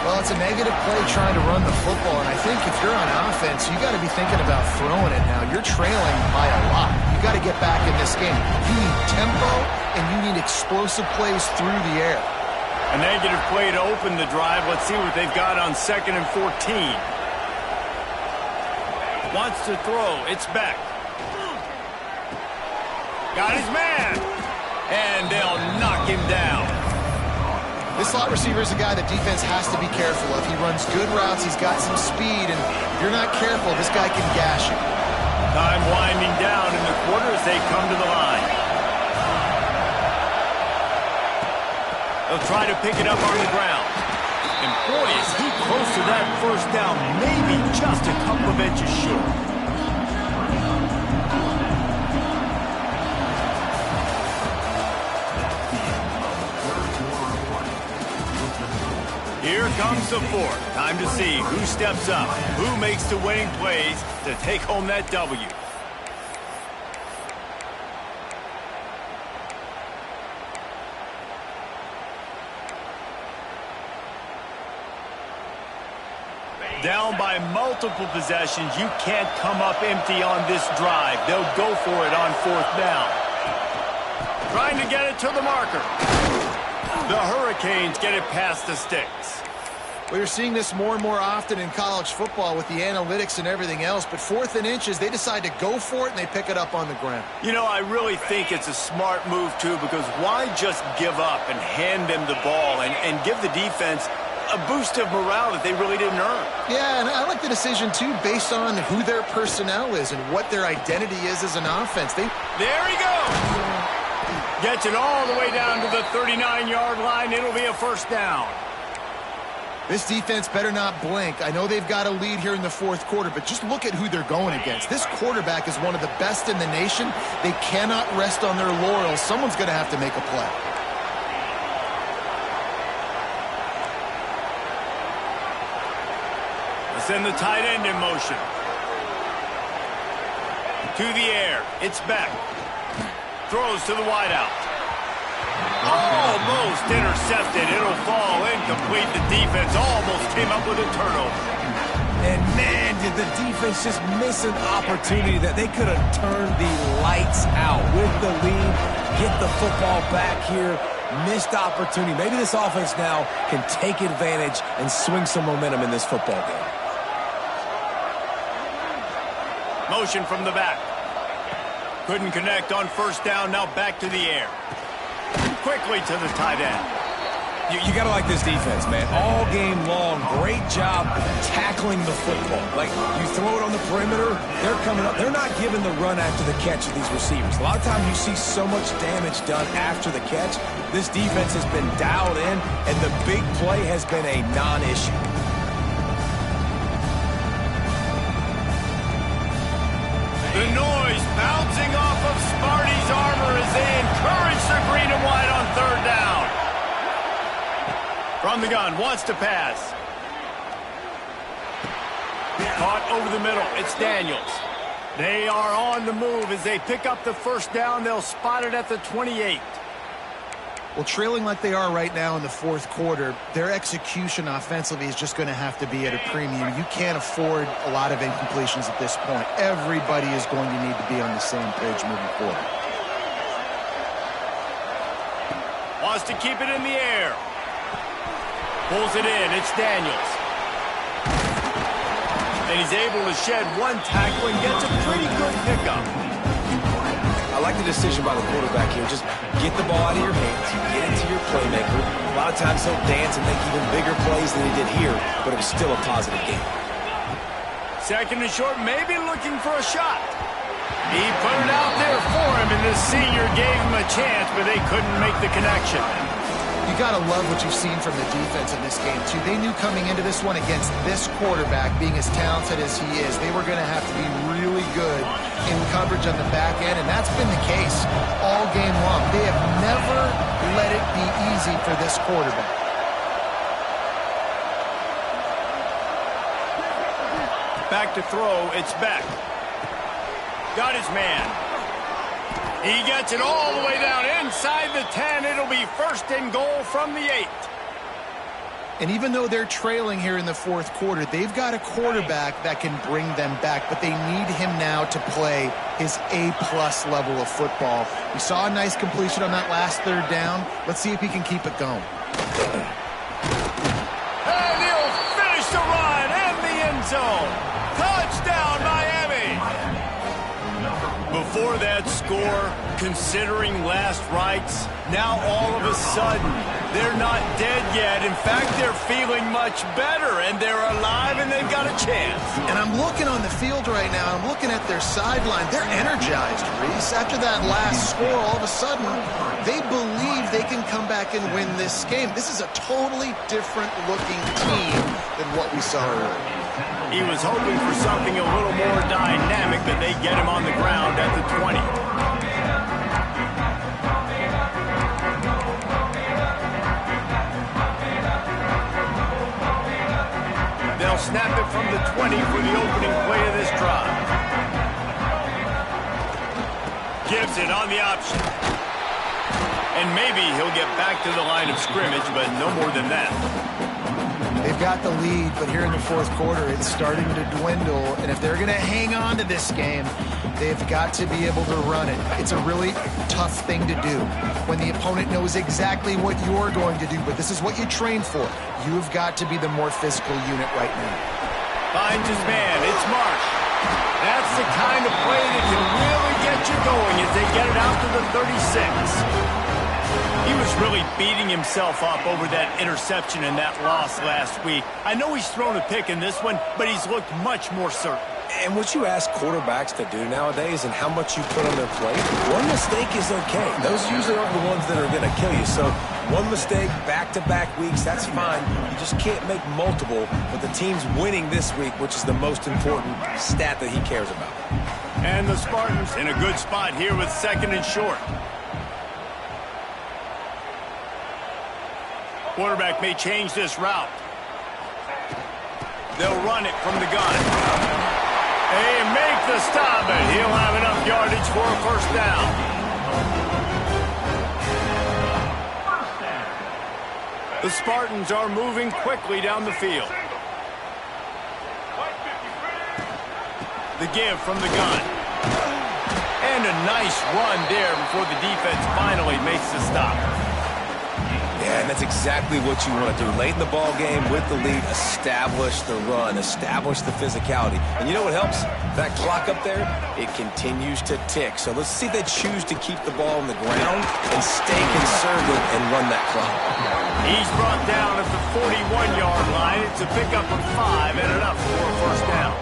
Well, it's a negative play trying to run the football, and I think if you're on offense, you got to be thinking about throwing it now. You're trailing by a lot. You got to get back in this game. You need tempo, and you need explosive plays through the air. A negative play to open the drive. Let's see what they've got on 2nd and 14. Wants to throw. It's Beck. Got his man. And they'll knock him down. This slot receiver is a guy that defense has to be careful of. He runs good routes. He's got some speed, and if you're not careful, this guy can gash you. Time winding down in the quarter as they come to the line. They'll try to pick it up on the ground. And boy, is he close to that first down, maybe just a couple of inches short. Here comes the fourth. Time to see who steps up, who makes the winning plays to take home that W. Down by multiple possessions, you can't come up empty on this drive. They'll go for it on 4th down. Trying to get it to the marker. The Hurricanes get it past the sticks. We're seeing this more and more often in college football with the analytics and everything else, but 4th and inches, they decide to go for it, and they pick it up on the ground. You know, I really think it's a smart move, too, because why just give up and hand them the ball and give the defense a boost of morale that they really didn't earn? Yeah, and I like the decision, too, based on who their personnel is and what their identity is as an offense. There he goes! Gets it all the way down to the 39-yard line. It'll be a first down. This defense better not blink. I know they've got a lead here in the 4th quarter, but just look at who they're going against. This quarterback is one of the best in the nation. They cannot rest on their laurels. Someone's going to have to make a play. Send the tight end in motion. To the air. It's Beck. Throws to the wideout. Almost intercepted. It'll fall incomplete. The defense almost came up with a turnover. And man, did the defense just miss an opportunity that they could have turned the lights out with the lead, get the football back here. Missed opportunity. Maybe this offense now can take advantage and swing some momentum in this football game. Motion from the back. Couldn't connect on 1st down. Now back to the air. Quickly to the tight end. You got to like this defense, man. All game long, great job tackling the football. Like, you throw it on the perimeter, they're coming up. They're not giving the run after the catch of these receivers. A lot of times you see so much damage done after the catch. This defense has been dialed in, and the big play has been a non-issue. The noise bouncing off of Sparty's armor as they encourage the green and white on 3rd down. From the gun, wants to pass. Caught over the middle. It's Daniels. They are on the move as they pick up the 1st down. They'll spot it at the 28. Well, trailing like they are right now in the 4th quarter, their execution offensively is just going to have to be at a premium. You can't afford a lot of incompletions at this point. Everybody is going to need to be on the same page moving forward. Wants to keep it in the air. Pulls it in. It's Daniels. And he's able to shed one tackle and gets a pretty good pickup. I like the decision by the quarterback here. Just get the ball out of your hands, get it to your playmaker. A lot of times he'll dance and make even bigger plays than he did here, but it was still a positive game. 2nd and short, maybe looking for a shot. He put it out there for him, and the senior gave him a chance, but they couldn't make the connection. You got to love what you've seen from the defense in this game, too. They knew coming into this one against this quarterback, being as talented as he is, they were going to have to be really good in coverage on the back end, and that's been the case all game long. They have never let it be easy for this quarterback. Back to throw, it's Beck. Got his man. He gets it all the way down inside the 10. It'll be 1st and goal from the 8. And even though they're trailing here in the 4th quarter, they've got a quarterback that can bring them back, but they need him now to play his A-plus level of football. We saw a nice completion on that last 3rd down. Let's see if he can keep it going. And he'll finish the run in the end zone. Touchdown, Miami! Before that score, considering last rites, now all of a sudden, they're not dead yet. In fact, they're feeling much better, and they're alive, and they've got a chance. And I'm looking on the field right now, I'm looking at their sideline. They're energized, Reese. After that last score, all of a sudden, they believe they can come back and win this game. This is a totally different-looking team than what we saw earlier. He was hoping for something a little more dynamic, but they get him on the ground at the 20. They'll snap it from the 20 for the opening play of this drive. Gives it on the option. And maybe he'll get back to the line of scrimmage, but no more than that. They've got the lead, but here in the 4th quarter, it's starting to dwindle. And if they're going to hang on to this game, they've got to be able to run it. It's a really tough thing to do when the opponent knows exactly what you're going to do, but this is what you train for. You've got to be the more physical unit right now. Finds his man. It's Marsh. That's the kind of play that can really get you going as they get it out to the 36. He was really beating himself up over that interception and that loss last week. I know he's thrown a pick in this one, but he's looked much more certain. And what you ask quarterbacks to do nowadays and how much you put on their plate, one mistake is okay. Those usually aren't the ones that are going to kill you. So one mistake, back-to-back weeks, that's fine. You just can't make multiple, but the team's winning this week, which is the most important stat that he cares about. And the Spartans in a good spot here with 2nd and short. Quarterback may change this route. They'll run it from the gun. They make the stop, but he'll have enough yardage for a 1st down. The Spartans are moving quickly down the field. The give from the gun. And a nice run there before the defense finally makes the stop. Yeah, and that's exactly what you want to do. Late in the ball game with the lead, establish the run, establish the physicality. And you know what helps? That clock up there, it continues to tick. So let's see if they choose to keep the ball on the ground and stay conservative and run that clock. He's brought down at the 41-yard line. It's a pickup of 5 and enough for a 1st down.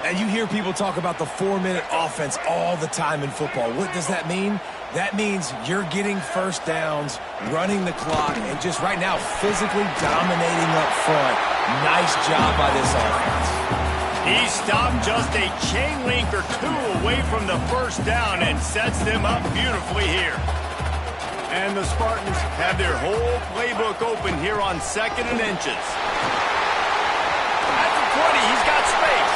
And you hear people talk about the 4-minute offense all the time in football. What does that mean? That means you're getting 1st downs, running the clock, and just right now physically dominating up front. Nice job by this offense. He stopped just a chain link or 2 away from the 1st down and sets them up beautifully here. And the Spartans have their whole playbook open here on 2nd and inches. At the 20, he's got space.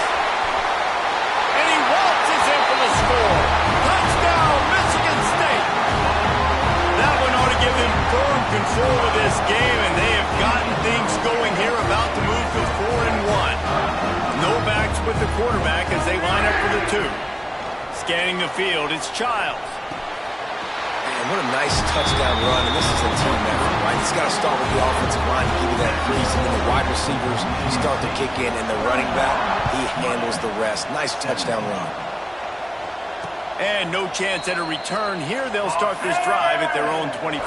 And he waltzes in for the score. Touchdown, Michigan State. That one ought to give them firm control of this game, and they have gotten things going here, about to move to 4-1. No backs with the quarterback as they line up for the 2. Scanning the field, it's Childs. And what a nice touchdown run, and this is a team effort, right? It's got to start with the offensive line to give you that piece, and then the wide receivers start to kick in, and the running back, he handles the rest. Nice touchdown run. And no chance at a return here. They'll start this drive at their own 25.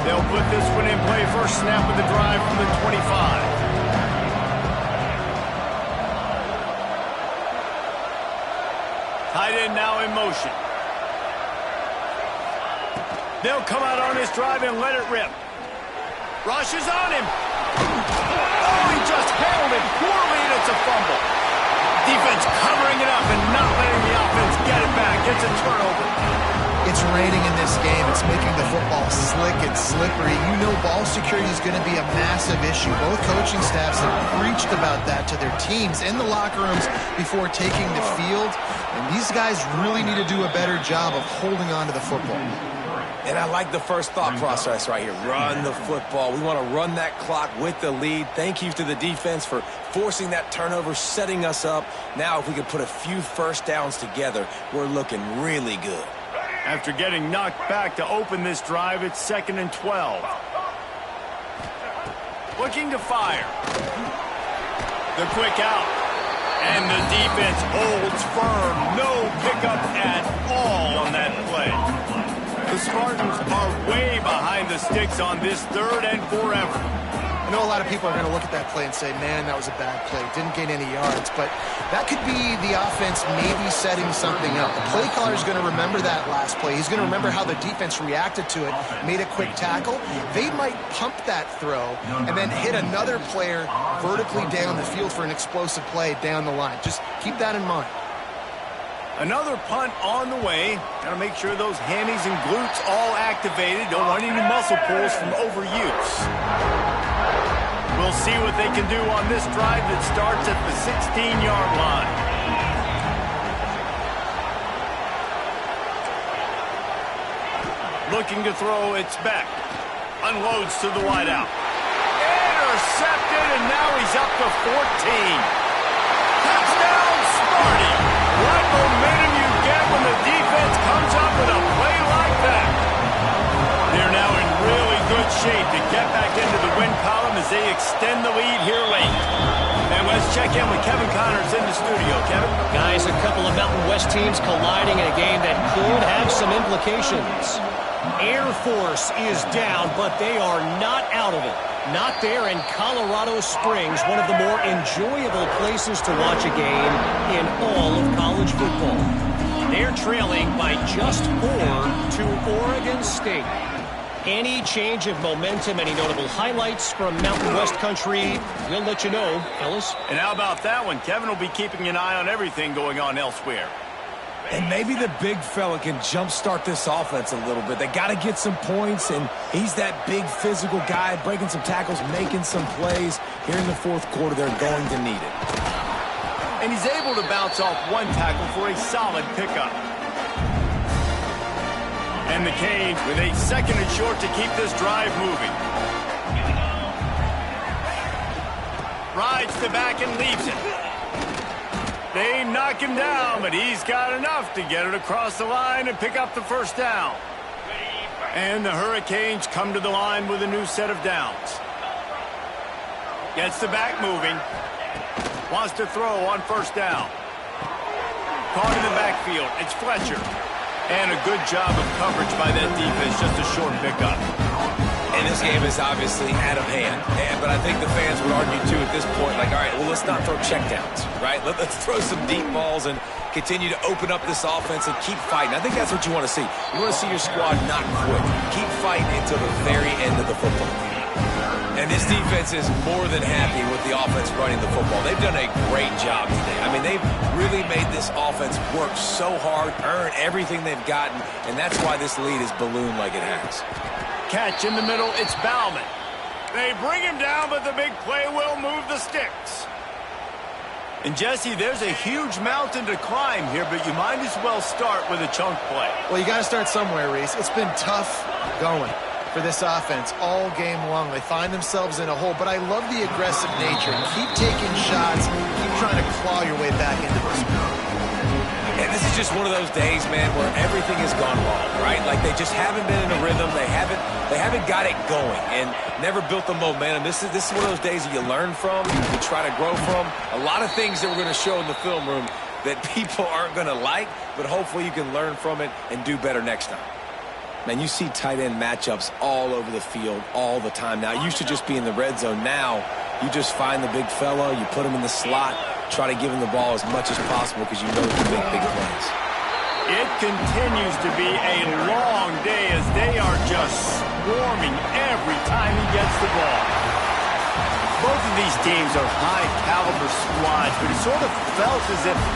They'll put this one in play. 1st snap of the drive from the 25. Tight end now in motion. They'll come out on this drive and let it rip. Rush is on him. Oh, he just handled it poorly, and it's a fumble. Defense covering it up and not letting the offense get it back. It's a turnover. It's raining in this game. It's making the football slick and slippery. You know ball security is going to be a massive issue. Both coaching staffs have preached about that to their teams in the locker rooms before taking the field. And these guys really need to do a better job of holding on to the football. And I like the first thought process right here. Run the football. We want to run that clock with the lead. Thank you to the defense for forcing that turnover, setting us up. Now, if we can put a few first downs together, we're looking really good. After getting knocked back to open this drive, it's 2nd and 12. Looking to fire. The quick out. And the defense holds firm. No pickup at all on that play. The Spartans are way behind the sticks on this 3rd and forever. I know a lot of people are going to look at that play and say, man, that was a bad play. Didn't gain any yards. But that could be the offense maybe setting something up. The play caller is going to remember that last play. He's going to remember how the defense reacted to it, made a quick tackle. They might pump that throw and then hit another player vertically down the field for an explosive play down the line. Just keep that in mind. Another punt on the way. Got to make sure those hammies and glutes all activated. Don't want any muscle pulls from overuse. We'll see what they can do on this drive that starts at the 16-yard line. Looking to throw, it's back. Unloads to the wideout. Intercepted, and now he's up to 14. Touchdown, Sparty. What momentum you get when the defense comes up with a play like that. They're now in really good shape to get back into the win column as they extend the lead here late. And let's check in with Kevin Connors in the studio. Kevin? Guys, a couple of Mountain West teams colliding in a game that could have some implications. Air Force is down, but they are not out of it. Not there in Colorado Springs, one of the more enjoyable places to watch a game in all of college football. They're trailing by just 4 to Oregon State. Any change of momentum, any notable highlights from Mountain West country, we'll let you know, fellas. And how about that one? Kevin will be keeping an eye on everything going on elsewhere. And maybe the big fella can jumpstart this offense a little bit. They got to get some points, and he's that big physical guy, breaking some tackles, making some plays. Here in the 4th quarter, they're going to need it. And he's able to bounce off one tackle for a solid pickup. And the Canes with a 2nd and short to keep this drive moving. Rides the back and leaves it. They knock him down, but he's got enough to get it across the line and pick up the first down. And the Hurricanes come to the line with a new set of downs. Gets the back moving. Wants to throw on first down. Caught in the backfield. It's Fletcher. And a good job of coverage by that defense. Just a short pickup. And this game is obviously out of hand. But I think the fans would argue, too, at this point, like, all right, well, let's not throw checkdowns, right? Let's throw some deep balls and continue to open up this offense and keep fighting. I think that's what you want to see. You want to see your squad not quit. Keep fighting until the very end of the football game. And this defense is more than happy with the offense running the football. They've done a great job today. I mean, they've really made this offense work so hard, earn everything they've gotten, and that's why this lead is ballooned like it has. Catch in the middle, it's Bauman. They bring him down, but the big play will move the sticks. And, Jesse, there's a huge mountain to climb here, but you might as well start with a chunk play. Well, you got to start somewhere, Reese. It's been tough going for this offense all game long. They find themselves in a hole, but I love the aggressive nature. Keep taking shots. Keep trying to claw your way back into this. And this is just one of those days, man, where everything has gone wrong, right? Like they just haven't been in a rhythm. They haven't got it going and never built the momentum. This is one of those days that you learn from, you try to grow from. A lot of things that we're going to show in the film room that people aren't going to like, but hopefully you can learn from it and do better next time. Man, you see tight end matchups all over the field all the time now. It used to just be in the red zone. Now you just find the big fella, you put him in the slot, try to give him the ball as much as possible because you know he can make big plays. continues to be a long day as they are just swarming every time he gets the ball. Both of these teams are high-caliber squads, but it sort of felt as if